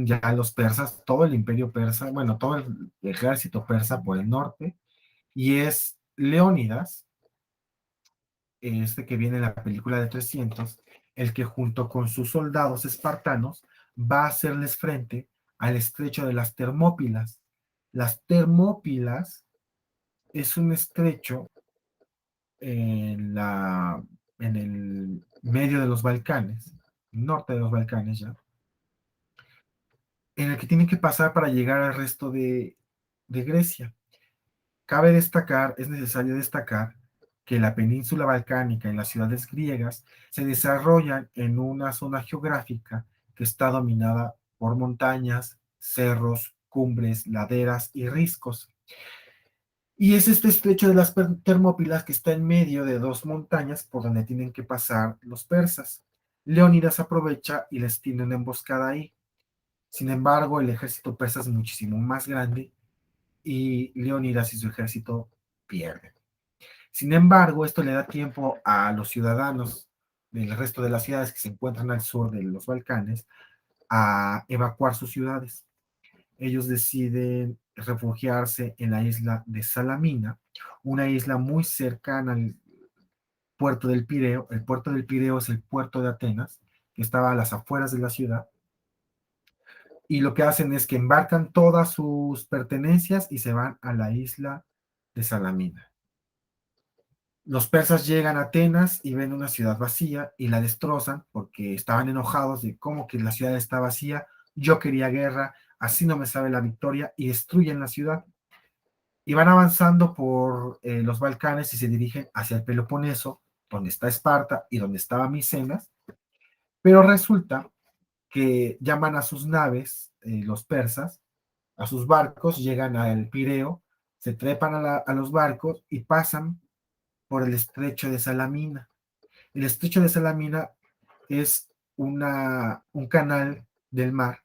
ya los persas, todo el imperio persa, bueno, todo el ejército persa por el norte, y es Leónidas, este que viene en la película de 300, el que junto con sus soldados espartanos va a hacerles frente al estrecho de las Termópilas. Las Termópilas es un estrecho en, en el medio de los Balcanes, norte de los Balcanes ya, en el que tienen que pasar para llegar al resto de Grecia. Cabe destacar, es necesario destacar que la península balcánica y las ciudades griegas se desarrollan en una zona geográfica que está dominada por montañas, cerros, cumbres, laderas y riscos. Y es este estrecho de las Termópilas que está en medio de dos montañas por donde tienen que pasar los persas. Leónidas aprovecha y les tiene una emboscada ahí. Sin embargo, el ejército persa es muchísimo más grande y Leónidas y su ejército pierden. Sin embargo, esto le da tiempo a los ciudadanos del resto de las ciudades que se encuentran al sur de los Balcanes a evacuar sus ciudades. Ellos deciden refugiarse en la isla de Salamina, una isla muy cercana al puerto del Pireo. El puerto del Pireo es el puerto de Atenas, que estaba a las afueras de la ciudad. Y lo que hacen es que embarcan todas sus pertenencias y se van a la isla de Salamina. Los persas llegan a Atenas y ven una ciudad vacía y la destrozan porque estaban enojados de cómo que la ciudad está vacía, yo quería guerra, así no me sabe la victoria y destruyen la ciudad. Y van avanzando por los Balcanes y se dirigen hacia el Peloponeso, donde está Esparta y donde estaba Micenas, pero resulta que llaman a sus naves, los persas, a sus barcos, llegan al Pireo, se trepan a los barcos y pasan por el estrecho de Salamina. El estrecho de Salamina es un canal del mar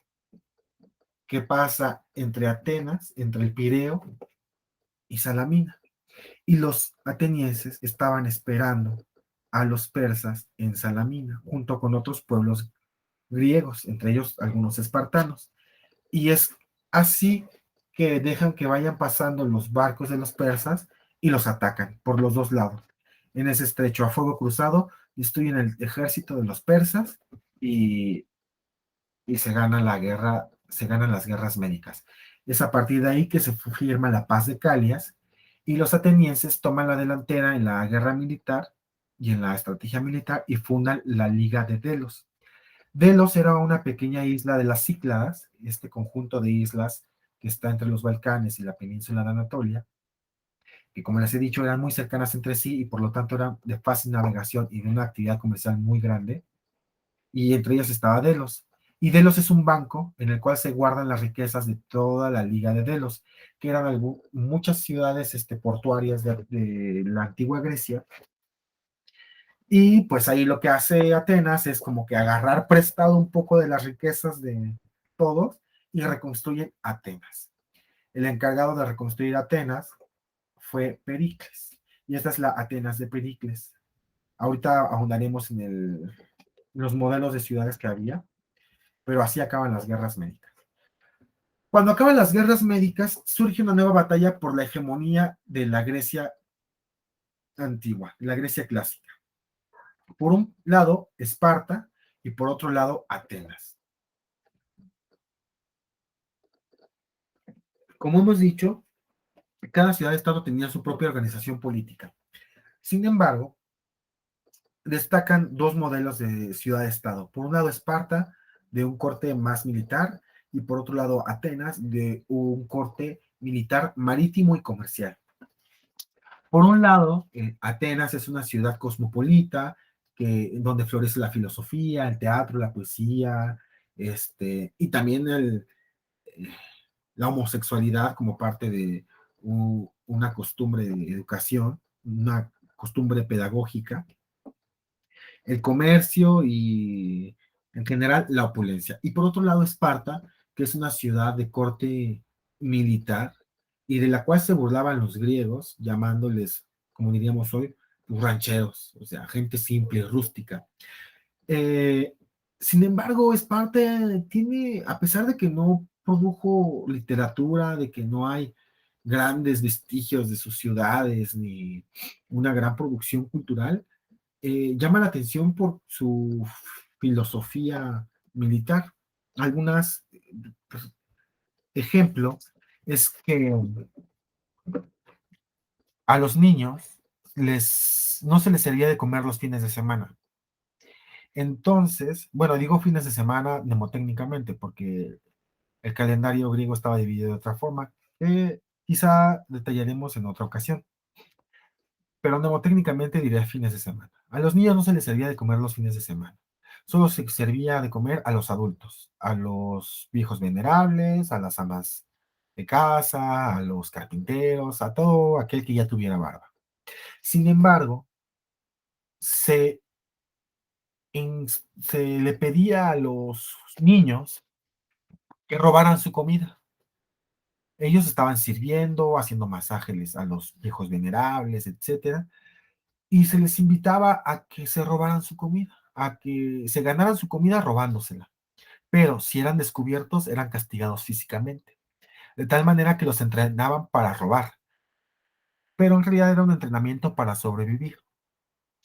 que pasa entre Atenas, entre el Pireo y Salamina. Y los atenienses estaban esperando a los persas en Salamina, junto con otros pueblos griegos, entre ellos algunos espartanos. Y es así que dejan que vayan pasando los barcos de los persas y los atacan por los dos lados. En ese estrecho a fuego cruzado destruyen el ejército de los persas y, y se gana la guerra, se ganan las guerras médicas. Es a partir de ahí que se firma la paz de Calias y los atenienses toman la delantera en la guerra militar y en la estrategia militar y fundan la Liga de Delos. Delos era una pequeña isla de las Cícladas, este conjunto de islas que está entre los Balcanes y la península de Anatolia, que como les he dicho eran muy cercanas entre sí y por lo tanto eran de fácil navegación y de una actividad comercial muy grande, y entre ellas estaba Delos. Y Delos es un banco en el cual se guardan las riquezas de toda la Liga de Delos, que eran muchas ciudades portuarias de la antigua Grecia. Y pues ahí lo que hace Atenas es como que agarrar prestado un poco de las riquezas de todos y reconstruyen Atenas. El encargado de reconstruir Atenas fue Pericles. Y esta es la Atenas de Pericles. Ahorita ahondaremos en los modelos de ciudades que había, pero así acaban las guerras médicas. Cuando acaban las guerras médicas, surge una nueva batalla por la hegemonía de la Grecia antigua, la Grecia clásica. Por un lado, Esparta y por otro lado, Atenas. Como hemos dicho, cada ciudad-estado tenía su propia organización política. Sin embargo, destacan dos modelos de ciudad-estado. Por un lado, Esparta, de un corte más militar, y por otro lado, Atenas, de un corte militar marítimo y comercial. Por un lado, Atenas es una ciudad cosmopolita, donde florece la filosofía, el teatro, la poesía, y también la homosexualidad como parte de una costumbre de educación, una costumbre pedagógica, el comercio y en general la opulencia. Y por otro lado, Esparta, que es una ciudad de corte militar y de la cual se burlaban los griegos, llamándoles, como diríamos hoy, rancheros, o sea, gente simple y rústica. Eh, Sin embargo, Esparta tiene, a pesar de que no produjo literatura, de que no hay grandes vestigios de sus ciudades ni una gran producción cultural, llama la atención por su filosofía militar. Algunos ejemplos es que a los niños no se les servía de comer los fines de semana. Entonces, bueno, digo fines de semana mnemotécnicamente porque el calendario griego estaba dividido de otra forma, que quizá detallaremos en otra ocasión. Pero mnemotécnicamente diré fines de semana. A los niños no se les servía de comer los fines de semana. Solo se servía de comer a los adultos, a los viejos venerables, a las amas de casa, a los carpinteros, a todo aquel que ya tuviera barba. Sin embargo, se, se le pedía a los niños que robaran su comida. Ellos estaban sirviendo, haciendo masajes a los viejos venerables, etcétera, y se les invitaba a que se robaran su comida, a que se ganaran su comida robándosela. Pero si eran descubiertos, eran castigados físicamente, de tal manera que los entrenaban para robar, pero en realidad era un entrenamiento para sobrevivir.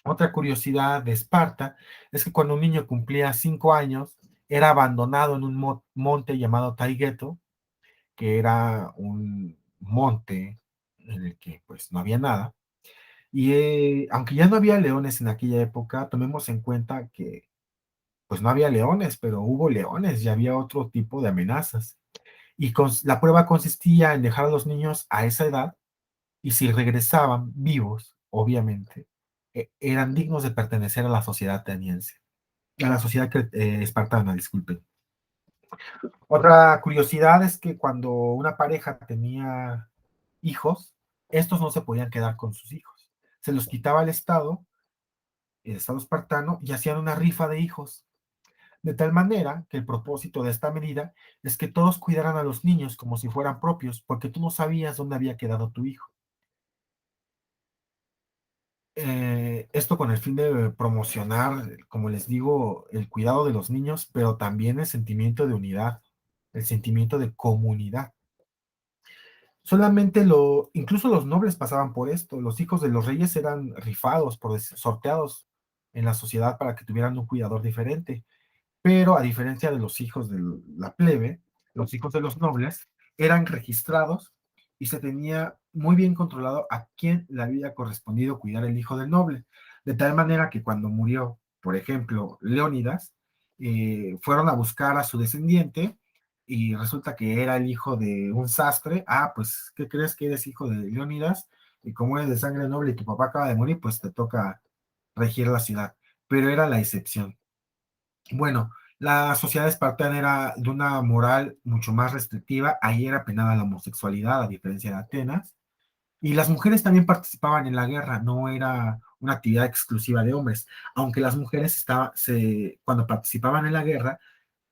Otra curiosidad de Esparta es que cuando un niño cumplía 5 años, era abandonado en un monte llamado Taygeto, que era un monte en el que pues no había nada. Y aunque ya no había leones en aquella época, tomemos en cuenta que pues no había leones, pero hubo leones y había otro tipo de amenazas. Y la prueba consistía en dejar a los niños a esa edad y si regresaban vivos, obviamente, eran dignos de pertenecer a la sociedad ateniense, a la sociedad espartana, disculpen. Otra curiosidad es que cuando una pareja tenía hijos, estos no se podían quedar con sus hijos. Se los quitaba el Estado espartano, y hacían una rifa de hijos. De tal manera que el propósito de esta medida es que todos cuidaran a los niños como si fueran propios, porque tú no sabías dónde había quedado tu hijo. Esto con el fin de promocionar, como les digo, el cuidado de los niños, pero también el sentimiento de unidad, el sentimiento de comunidad. Incluso los nobles pasaban por esto. Los hijos de los reyes eran rifados, sorteados en la sociedad para que tuvieran un cuidador diferente. Pero a diferencia de los hijos de la plebe, los hijos de los nobles eran registrados y se tenía muy bien controlado a quién le había correspondido cuidar el hijo del noble. De tal manera que cuando murió, por ejemplo, Leónidas, fueron a buscar a su descendiente y resulta que era el hijo de un sastre. Ah, pues, ¿qué crees que eres hijo de Leónidas? Y como eres de sangre noble y tu papá acaba de morir, pues te toca regir la ciudad. Pero era la excepción. Bueno, la sociedad espartana era de una moral mucho más restrictiva. Ahí era penada la homosexualidad, a diferencia de Atenas. Y las mujeres también participaban en la guerra, no era una actividad exclusiva de hombres, aunque las mujeres cuando participaban en la guerra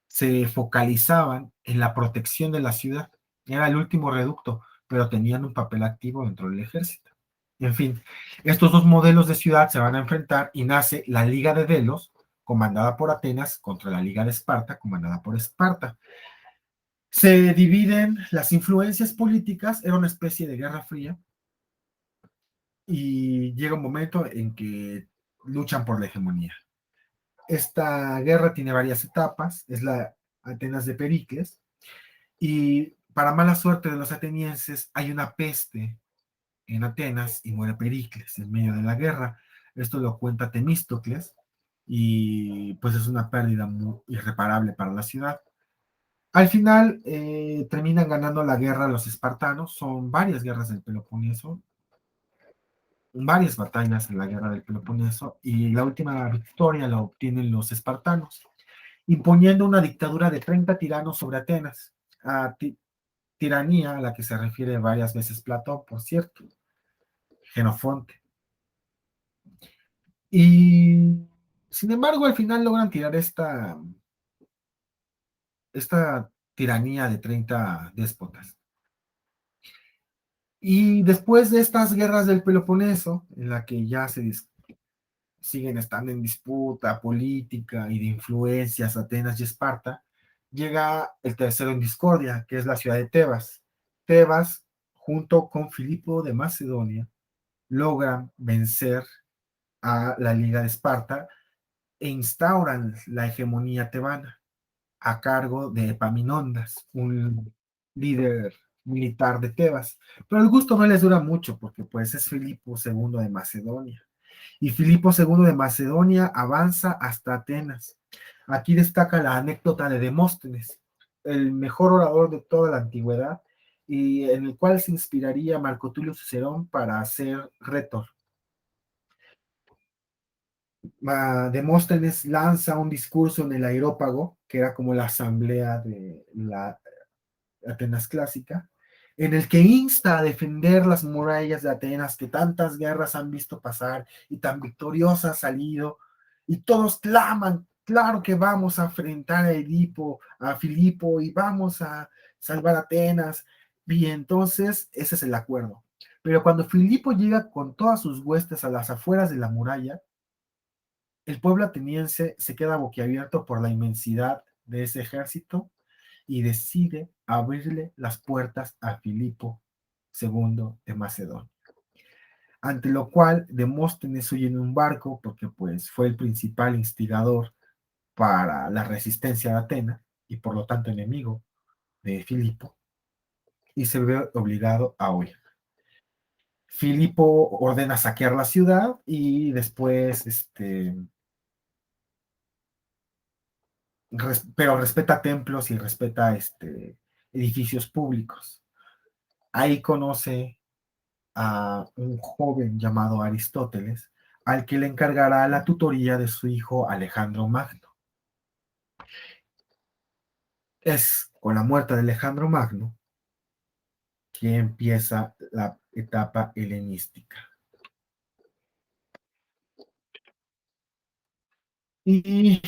se focalizaban en la protección de la ciudad. Era el último reducto, pero tenían un papel activo dentro del ejército. En fin, estos dos modelos de ciudad se van a enfrentar y nace la Liga de Delos, comandada por Atenas, contra la Liga de Esparta, comandada por Esparta. Se dividen las influencias políticas, era una especie de guerra fría, y llega un momento en que luchan por la hegemonía. Esta guerra tiene varias etapas, es la Atenas de Pericles, y para mala suerte de los atenienses hay una peste en Atenas y muere Pericles en medio de la guerra. Esto lo cuenta Temístocles y pues es una pérdida muy irreparable para la ciudad. Al final terminan ganando la guerra los espartanos, son varias guerras del Peloponeso, varias batallas en la guerra del Peloponeso y la última victoria la obtienen los espartanos, imponiendo una dictadura de 30 tiranos sobre Atenas, a tiranía a la que se refiere varias veces Platón, por cierto, Genofonte. Y sin embargo, al final logran tirar esta tiranía de 30 déspotas. Y después de estas guerras del Peloponeso, en la que ya siguen estando en disputa política y de influencias Atenas y Esparta, llega el tercero en discordia, que es la ciudad de Tebas. Tebas, junto con Filipo de Macedonia, logran vencer a la Liga de Esparta e instauran la hegemonía tebana a cargo de Epaminondas, un líder militar de Tebas. Pero el gusto no les dura mucho porque pues es Filipo II de Macedonia. Y Filipo II de Macedonia avanza hasta Atenas. Aquí destaca la anécdota de Demóstenes, el mejor orador de toda la antigüedad y en el cual se inspiraría Marco Tulio Cicerón para hacer retor. Demóstenes lanza un discurso en el Areópago, que era como la asamblea de la Atenas clásica, en el que insta a defender las murallas de Atenas que tantas guerras han visto pasar y tan victoriosa ha salido, y todos claman, claro que vamos a enfrentar a Filipo y vamos a salvar Atenas. Y entonces ese es el acuerdo. Pero cuando Filipo llega con todas sus huestes a las afueras de la muralla, el pueblo ateniense se queda boquiabierto por la inmensidad de ese ejército y decide abrirle las puertas a Filipo II de Macedonia. Ante lo cual Demóstenes huye en un barco porque pues fue el principal instigador para la resistencia de Atenas y por lo tanto enemigo de Filipo y se ve obligado a huir. Filipo ordena saquear la ciudad y después pero respeta templos y respeta edificios públicos. Ahí conoce a un joven llamado Aristóteles, al que le encargará la tutoría de su hijo Alejandro Magno. Es con la muerte de Alejandro Magno que empieza la etapa helenística. Y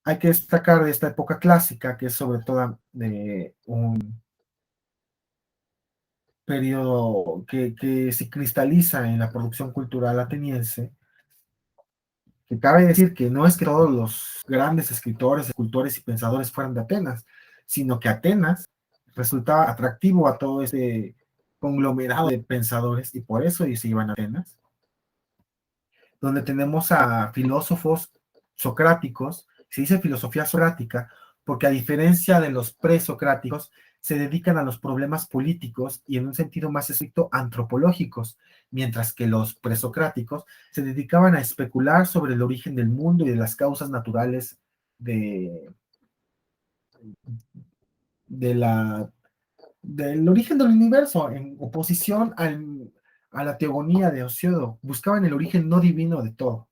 hay que destacar de esta época clásica, que es sobre todo de un periodo que se cristaliza en la producción cultural ateniense, que cabe decir que no es que todos los grandes escritores, escultores y pensadores fueran de Atenas, sino que Atenas resultaba atractivo a todo ese conglomerado de pensadores y por eso se iban a Atenas, donde tenemos a filósofos socráticos, se dice filosofía socrática, porque a diferencia de los presocráticos, se dedican a los problemas políticos y en un sentido más estricto antropológicos, mientras que los presocráticos se dedicaban a especular sobre el origen del mundo y de las causas naturales de, de la, del origen del universo, en oposición a la teogonía de Hesíodo. Buscaban el origen no divino de todo.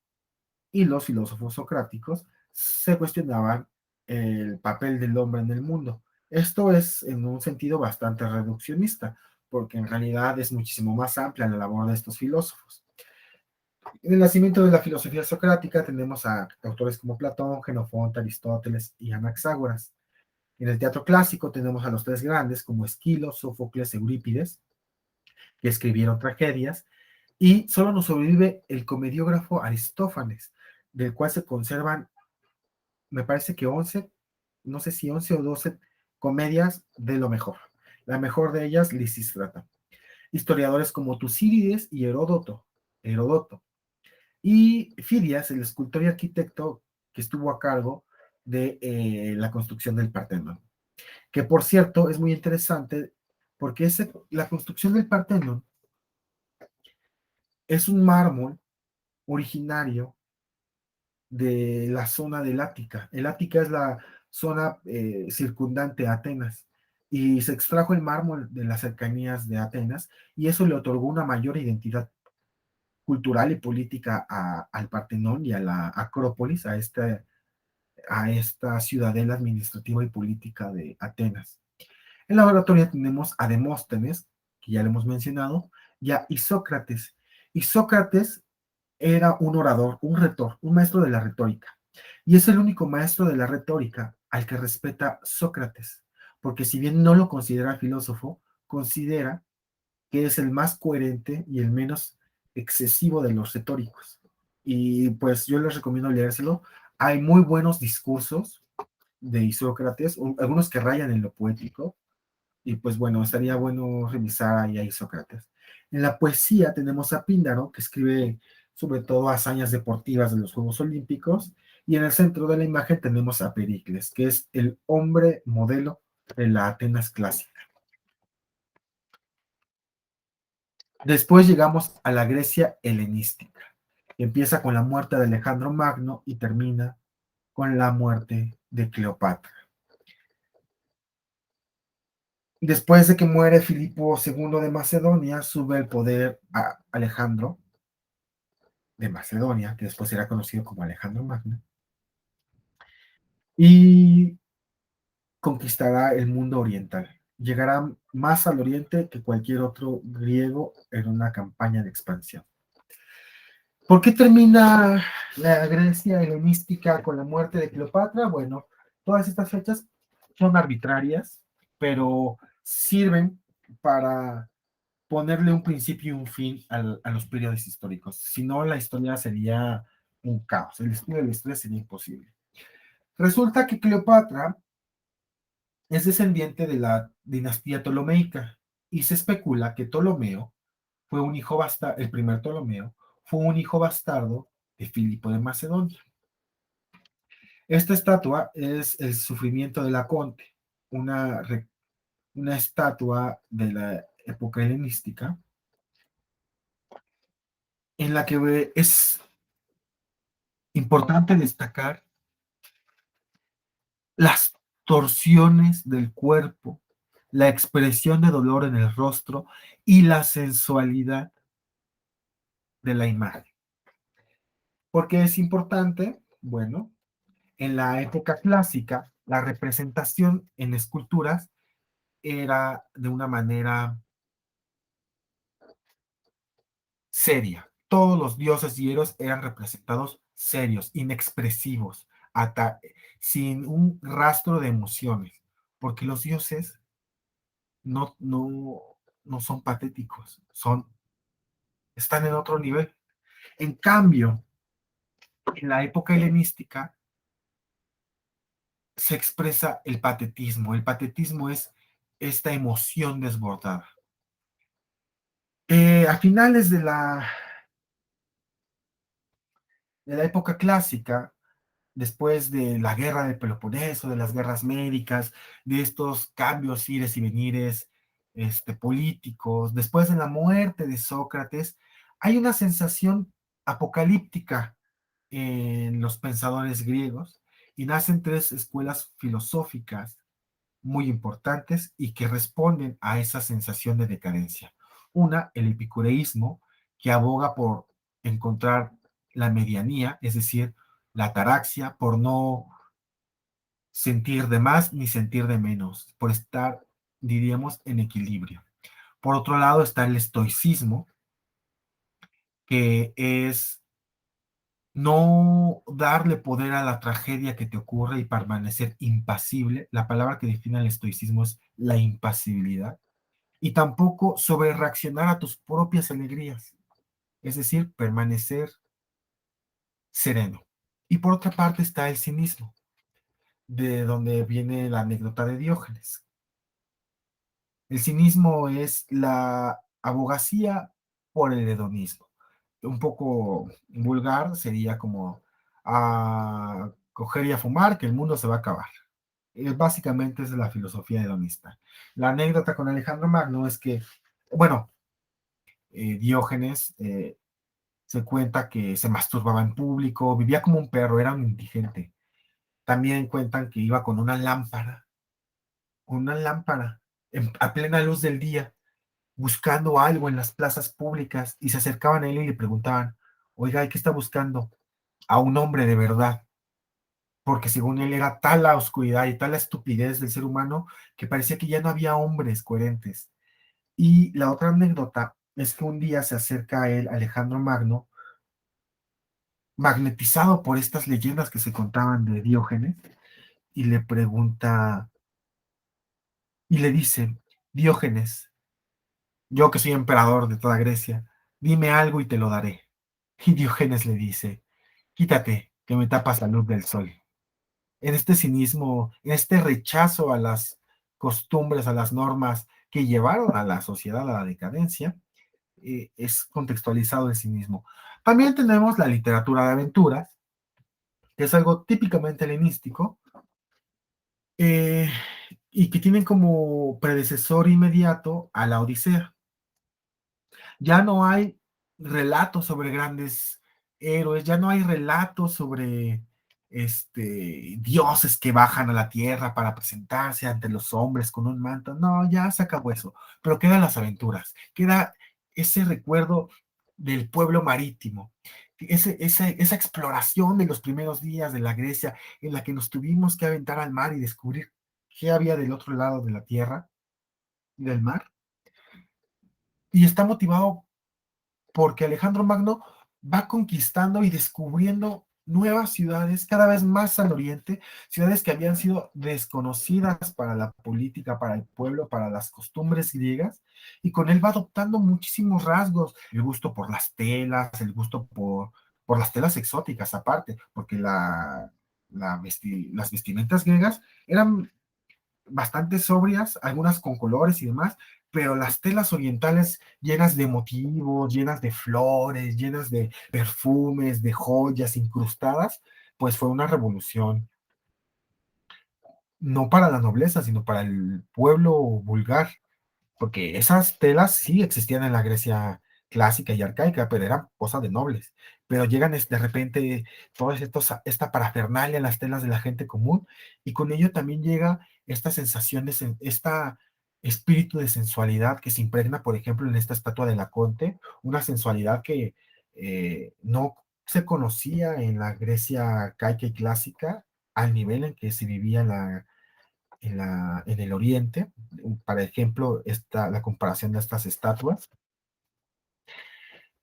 Y los filósofos socráticos se cuestionaban el papel del hombre en el mundo. Esto es en un sentido bastante reduccionista, porque en realidad es muchísimo más amplia la labor de estos filósofos. En el nacimiento de la filosofía socrática tenemos a autores como Platón, Genofonte, Aristóteles y Anaxágoras. En el teatro clásico tenemos a los tres grandes como Esquilo, Sófocles, Eurípides, que escribieron tragedias, y solo nos sobrevive el comediógrafo Aristófanes, del cual se conservan, me parece que 11, no sé si 11 o 12 comedias de lo mejor. La mejor de ellas, Lisístrata. Historiadores como Tucídides y Heródoto. Y Fidias, el escultor y arquitecto que estuvo a cargo de la construcción del Partenón. Que por cierto es muy interesante porque la construcción del Partenón es un mármol originario de la zona del Ática. El Ática es la zona circundante a Atenas y se extrajo el mármol de las cercanías de Atenas y eso le otorgó una mayor identidad cultural y política al Partenón y a la Acrópolis, a esta ciudadela administrativa y política de Atenas. En la oratoria tenemos a Demóstenes, que ya lo hemos mencionado, y a Isócrates. Isócrates era un orador, un retor, un maestro de la retórica. Y es el único maestro de la retórica al que respeta Sócrates, porque si bien no lo considera filósofo, considera que es el más coherente y el menos excesivo de los retóricos. Y pues yo les recomiendo leérselo. Hay muy buenos discursos de Isócrates, algunos que rayan en lo poético, y pues bueno, estaría bueno revisar ahí a Isócrates. En la poesía tenemos a Píndaro, que escribe sobre todo hazañas deportivas de los Juegos Olímpicos, y en el centro de la imagen tenemos a Pericles, que es el hombre modelo de la Atenas clásica. Después llegamos a la Grecia helenística, que empieza con la muerte de Alejandro Magno y termina con la muerte de Cleopatra. Después de que muere Filipo II de Macedonia, sube al poder a Alejandro de Macedonia, que después será conocido como Alejandro Magno, y conquistará el mundo oriental. Llegará más al oriente que cualquier otro griego en una campaña de expansión. ¿Por qué termina la Grecia helenística con la muerte de Cleopatra? Bueno, todas estas fechas son arbitrarias, pero sirven para ponerle un principio y un fin a los periodos históricos. Si no, la historia sería un caos. El estudio de la historia sería imposible. Resulta que Cleopatra es descendiente de la dinastía ptolomeica y se especula que Ptolomeo fue un hijo bastardo, el primer Ptolomeo fue un hijo bastardo de Filipo de Macedonia. Esta estatua es el sufrimiento de la Conte, una, una estatua de la época helenística en la que es importante destacar las torsiones del cuerpo, la expresión de dolor en el rostro y la sensualidad de la imagen. ¿Por qué es importante? Bueno, en la época clásica, la representación en esculturas era de una manera seria. Todos los dioses y héroes eran representados serios, inexpresivos, sin un rastro de emociones, porque los dioses no, no, no son patéticos, están en otro nivel. En cambio, en la época helenística se expresa el patetismo. El patetismo es esta emoción desbordada. A finales de la época clásica, después de la guerra del Peloponeso, de las guerras médicas, de estos cambios, ires y venires políticos, después de la muerte de Sócrates, hay una sensación apocalíptica en los pensadores griegos y nacen tres escuelas filosóficas muy importantes y que responden a esa sensación de decadencia. Una, el epicureísmo, que aboga por encontrar la medianía, es decir, la ataraxia, por no sentir de más ni sentir de menos, por estar, diríamos, en equilibrio. Por otro lado está el estoicismo, que es no darle poder a la tragedia que te ocurre y permanecer impasible. La palabra que define el estoicismo es la impasibilidad. Y tampoco sobre reaccionar a tus propias alegrías, es decir, permanecer sereno. Y por otra parte está el cinismo, de donde viene la anécdota de Diógenes. El cinismo es la abogacía por el hedonismo. Un poco vulgar sería como a coger y a fumar, que el mundo se va a acabar. Básicamente es la filosofía hedonista. La anécdota con Alejandro Magno es que, bueno, Diógenes se cuenta que se masturbaba en público, vivía como un perro, era un indigente. También cuentan que iba con una lámpara a plena luz del día, buscando algo en las plazas públicas y se acercaban a él y le preguntaban, oiga, ¿qué está buscando? A un hombre de verdad, porque según él era tal la oscuridad y tal la estupidez del ser humano que parecía que ya no había hombres coherentes. Y la otra anécdota es que un día se acerca a él Alejandro Magno, magnetizado por estas leyendas que se contaban de Diógenes, y le pregunta, y le dice, Diógenes, yo que soy emperador de toda Grecia, dime algo y te lo daré. Y Diógenes le dice, quítate, que me tapas la luz del sol. En este cinismo, en este rechazo a las costumbres, a las normas que llevaron a la sociedad a la decadencia, es contextualizado el cinismo. También tenemos la literatura de aventuras, que es algo típicamente helenístico, eh, y que tienen como predecesor inmediato a la Odisea. Ya no hay relatos sobre grandes héroes, ya no hay relatos sobre dioses que bajan a la tierra para presentarse ante los hombres con un manto. No, ya se acabó eso. Pero quedan las aventuras, queda ese recuerdo del pueblo marítimo, esa exploración de los primeros días de la Grecia en la que nos tuvimos que aventar al mar y descubrir qué había del otro lado de la tierra y del mar. Y está motivado porque Alejandro Magno va conquistando y descubriendo nuevas ciudades cada vez más al oriente, ciudades que habían sido desconocidas para la política, para el pueblo, para las costumbres griegas, y con él va adoptando muchísimos rasgos, el gusto por las telas, el gusto por las telas exóticas aparte, porque las vestimentas griegas eran bastante sobrias, algunas con colores y demás, pero las telas orientales llenas de motivos, llenas de flores, llenas de perfumes, de joyas incrustadas, pues fue una revolución, no para la nobleza, sino para el pueblo vulgar, porque esas telas sí existían en la Grecia clásica y arcaica, pero eran cosas de nobles. Pero llegan de repente todos esta parafernalia en las telas de la gente común, y con ello también llega esta sensación esta espíritu de sensualidad que se impregna, por ejemplo, en esta estatua de la Conte, una sensualidad que no se conocía en la Grecia arcaica y clásica al nivel en que se vivía en el oriente, para ejemplo, la comparación de estas estatuas.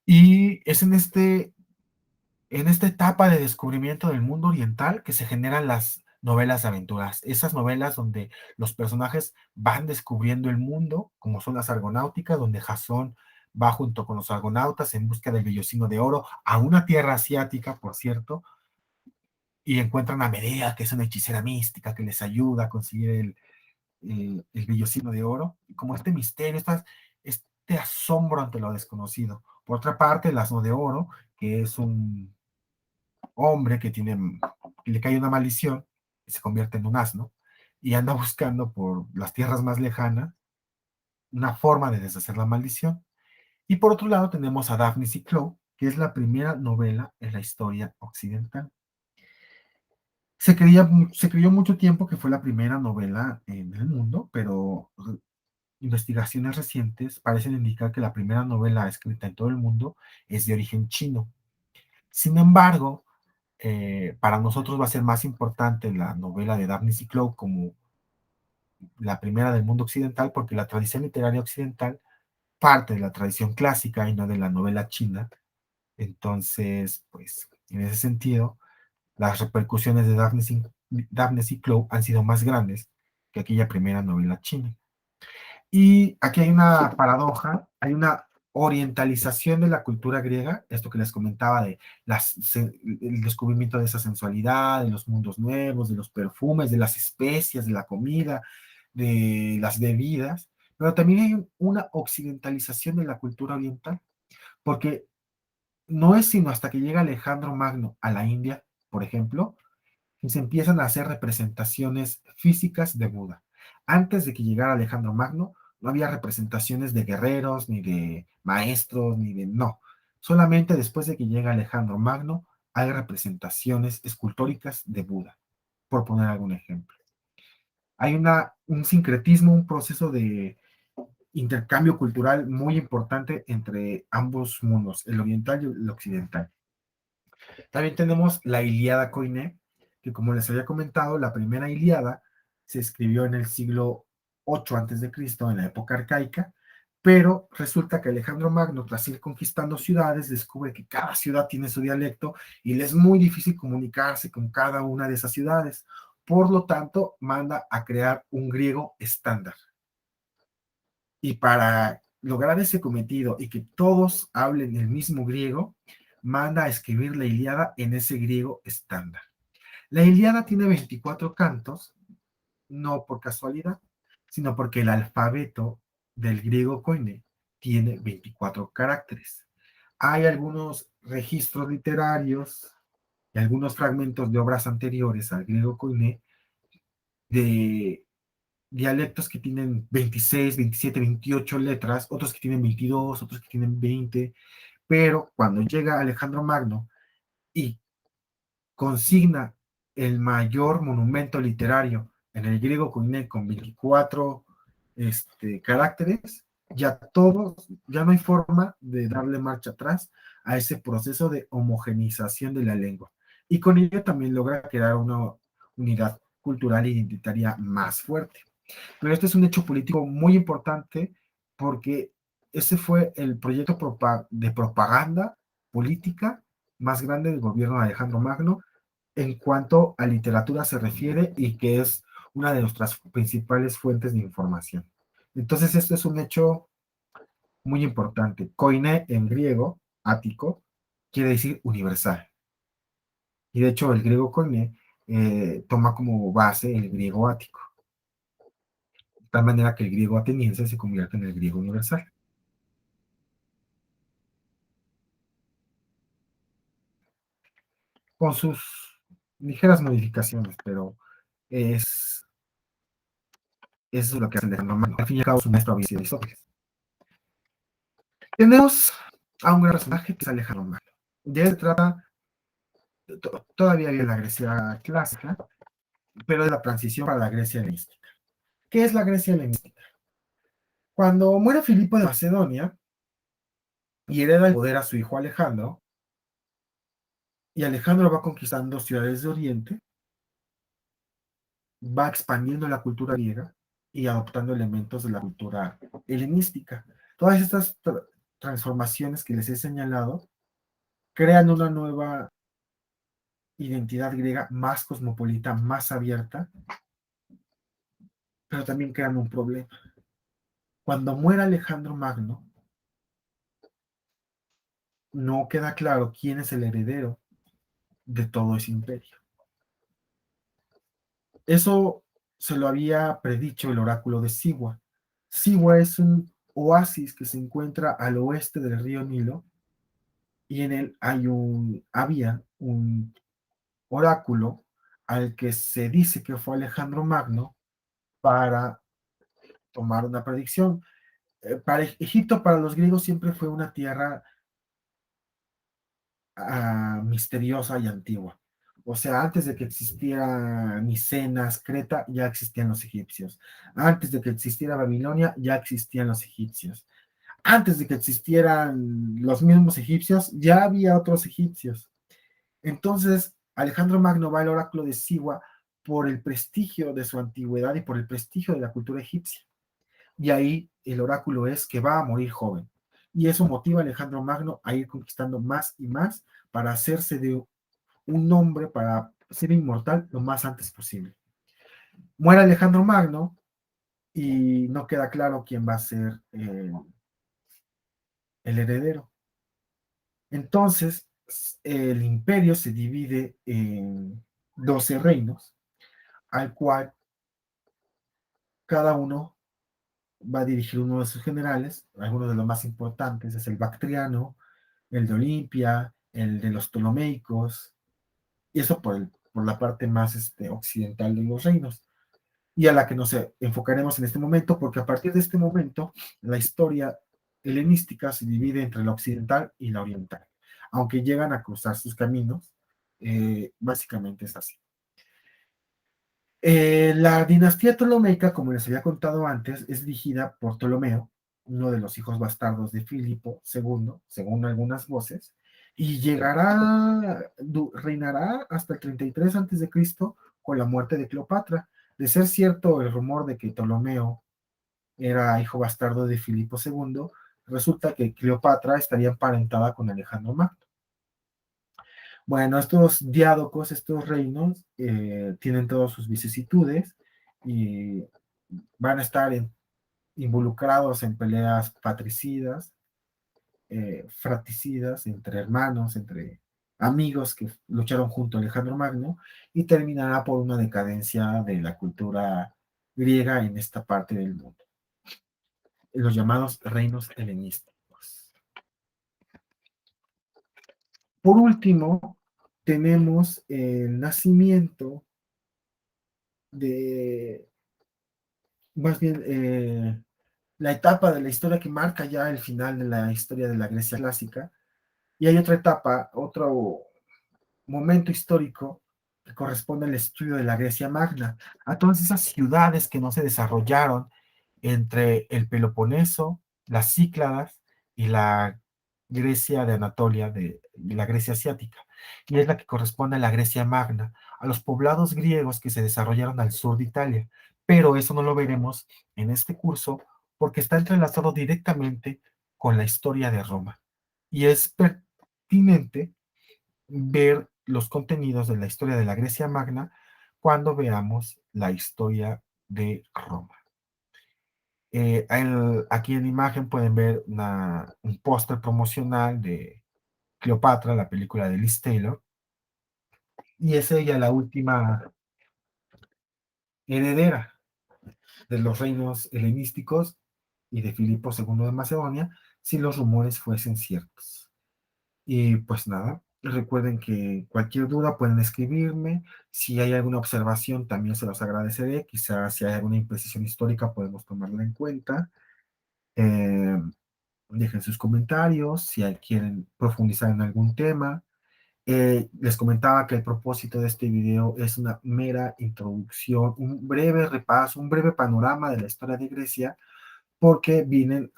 Y es en esta etapa de descubrimiento del mundo oriental que se generan las novelas de aventuras, esas novelas donde los personajes van descubriendo el mundo, como son las argonáuticas, donde Jasón va junto con los argonautas en busca del vellocino de oro a una tierra asiática, por cierto, y encuentran a Medea, que es una hechicera mística que les ayuda a conseguir el vellocino de oro, como este misterio, este asombro ante lo desconocido. Por otra parte, el asno de oro, que es un hombre que le cae una maldición y se convierte en un asno y anda buscando por las tierras más lejanas una forma de deshacer la maldición. Y por otro lado tenemos a Daphnis y Chloe, que es la primera novela en la historia occidental. Se creyó mucho tiempo que fue la primera novela en el mundo, pero investigaciones recientes parecen indicar que la primera novela escrita en todo el mundo es de origen chino. Sin embargo, para nosotros va a ser más importante la novela de Daphne y Chloe como la primera del mundo occidental, porque la tradición literaria occidental parte de la tradición clásica y no de la novela china. Entonces, pues En ese sentido, las repercusiones de Daphne y Chloe han sido más grandes que aquella primera novela china. Y aquí hay una paradoja, hay una orientalización de la cultura griega, esto que les comentaba de el descubrimiento de esa sensualidad, de los mundos nuevos, de los perfumes, de las especias, de la comida, de las bebidas, pero también hay una occidentalización de la cultura oriental, porque no es sino hasta que llega Alejandro Magno a la India, por ejemplo, que se empiezan a hacer representaciones físicas de Buda. Antes de que llegara Alejandro Magno, no había representaciones de guerreros, ni de maestros, ni de... No. Solamente después de que llega Alejandro Magno, hay representaciones escultóricas de Buda, por poner algún ejemplo. Hay un sincretismo, un proceso de intercambio cultural muy importante entre ambos mundos, el oriental y el occidental. También tenemos la Ilíada Koiné, que como les había comentado, la primera Ilíada se escribió en el siglo 8 a.C., en la época arcaica, pero resulta que Alejandro Magno, tras ir conquistando ciudades, descubre que cada ciudad tiene su dialecto y le es muy difícil comunicarse con cada una de esas ciudades. Por lo tanto, manda a crear un griego estándar. Y para lograr ese cometido y que todos hablen el mismo griego, manda a escribir la Ilíada en ese griego estándar. La Ilíada tiene 24 cantos, no por casualidad, sino porque el alfabeto del griego koiné tiene 24 caracteres. Hay algunos registros literarios y algunos fragmentos de obras anteriores al griego koiné de dialectos que tienen 26, 27, 28 letras, otros que tienen 22, otros que tienen 20, pero cuando llega Alejandro Magno y consigna el mayor monumento literario en el griego koiné con 24 caracteres, ya no hay forma de darle marcha atrás a ese proceso de homogenización de la lengua. Y con ello también logra crear una unidad cultural e identitaria más fuerte. Pero este es un hecho político muy importante porque ese fue el proyecto de propaganda política más grande del gobierno de Alejandro Magno en cuanto a literatura se refiere y que es una de nuestras principales fuentes de información. Entonces, esto es un hecho muy importante. Koine en griego, ático, quiere decir universal. Y de hecho, el griego koine toma como base el griego ático, de tal manera que el griego ateniense se convierte en el griego universal. Con sus ligeras modificaciones, pero es, eso es lo que hace Alejandro Magno. Al fin y al cabo, su maestro había sido Aristóteles. Tenemos a un gran personaje que es Alejandro Magno. De él se trata todavía había la Grecia clásica, pero de la transición para la Grecia helenística. ¿Qué es la Grecia helenística? Cuando muere Filipo de Macedonia y hereda el poder a su hijo Alejandro, y Alejandro va conquistando ciudades de Oriente, va expandiendo la cultura griega y adoptando elementos de la cultura helenística. Todas estas transformaciones que les he señalado crean una nueva identidad griega más cosmopolita, más abierta, pero también crean un problema. Cuando muere Alejandro Magno, no queda claro quién es el heredero de todo ese imperio. Eso se lo había predicho el oráculo de Siwa. Siwa es un oasis que se encuentra al oeste del río Nilo y en él había un oráculo al que se dice que fue Alejandro Magno para tomar una predicción. Para Egipto, para los griegos, siempre fue una tierra misteriosa y antigua. O sea, antes de que existiera Micenas, Creta, ya existían los egipcios. Antes de que existiera Babilonia, ya existían los egipcios. Antes de que existieran los mismos egipcios, ya había otros egipcios. Entonces, Alejandro Magno va al oráculo de Siwa por el prestigio de su antigüedad y por el prestigio de la cultura egipcia. Y ahí el oráculo es que va a morir joven. Y eso motiva a Alejandro Magno a ir conquistando más y más para hacerse de un nombre para ser inmortal lo más antes posible. Muere Alejandro Magno y no queda claro quién va a ser el heredero. Entonces, el imperio se divide en 12 reinos, al cual cada uno va a dirigir uno de sus generales. Algunos de los más importantes es el Bactriano, el de Olimpia, el de los Ptolomeicos, y eso por la parte más occidental de los reinos, y a la que nos enfocaremos en este momento, porque a partir de este momento la historia helenística se divide entre la occidental y la oriental, aunque llegan a cruzar sus caminos, básicamente es así. La dinastía ptolomeica, como les había contado antes, es dirigida por Ptolomeo, uno de los hijos bastardos de Filipo II, según algunas voces, y reinará hasta el 33 a.C. con la muerte de Cleopatra. De ser cierto el rumor de que Ptolomeo era hijo bastardo de Filipo II, resulta que Cleopatra estaría emparentada con Alejandro Magno. Bueno, estos diádocos, estos reinos, tienen todas sus vicisitudes y van a estar involucrados en peleas patricidas, fratricidas, entre hermanos, entre amigos que lucharon junto a Alejandro Magno, y terminará por una decadencia de la cultura griega en esta parte del mundo, los llamados reinos helenísticos. Por último, tenemos el nacimiento de, más bien, la etapa de la historia que marca ya el final de la historia de la Grecia clásica, y hay otra etapa, otro momento histórico que corresponde al estudio de la Grecia Magna, a todas esas ciudades que no se desarrollaron entre el Peloponeso, las Cícladas y la Grecia de Anatolia, de la Grecia asiática, y es la que corresponde a la Grecia Magna, a los poblados griegos que se desarrollaron al sur de Italia, pero eso no lo veremos en este curso porque está entrelazado directamente con la historia de Roma, y es pertinente ver los contenidos de la historia de la Grecia Magna cuando veamos la historia de Roma. Aquí en imagen pueden ver un póster promocional de Cleopatra, la película de Liz Taylor, y es ella la última heredera de los reinos helenísticos y de Filipo II de Macedonia, si los rumores fuesen ciertos. Y pues nada, recuerden que cualquier duda pueden escribirme. Si hay alguna observación, también se los agradeceré. Quizás si hay alguna imprecisión histórica, podemos tomarla en cuenta. Eh, Dejen sus comentarios si quieren profundizar en algún tema. Les comentaba que el propósito de este video es una mera introducción, un breve repaso, un breve panorama de la historia de Grecia, porque vienen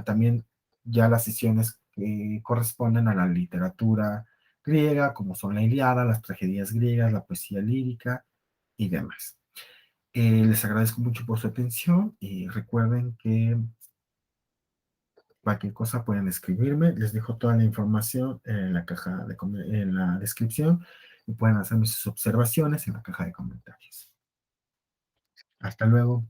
también ya las sesiones que corresponden a la literatura griega, como son la Ilíada, las tragedias griegas, la poesía lírica y demás. Les agradezco mucho por su atención y recuerden que cualquier cosa pueden escribirme. Les dejo toda la información en la caja en la descripción, y pueden hacerme sus observaciones en la caja de comentarios. Hasta luego.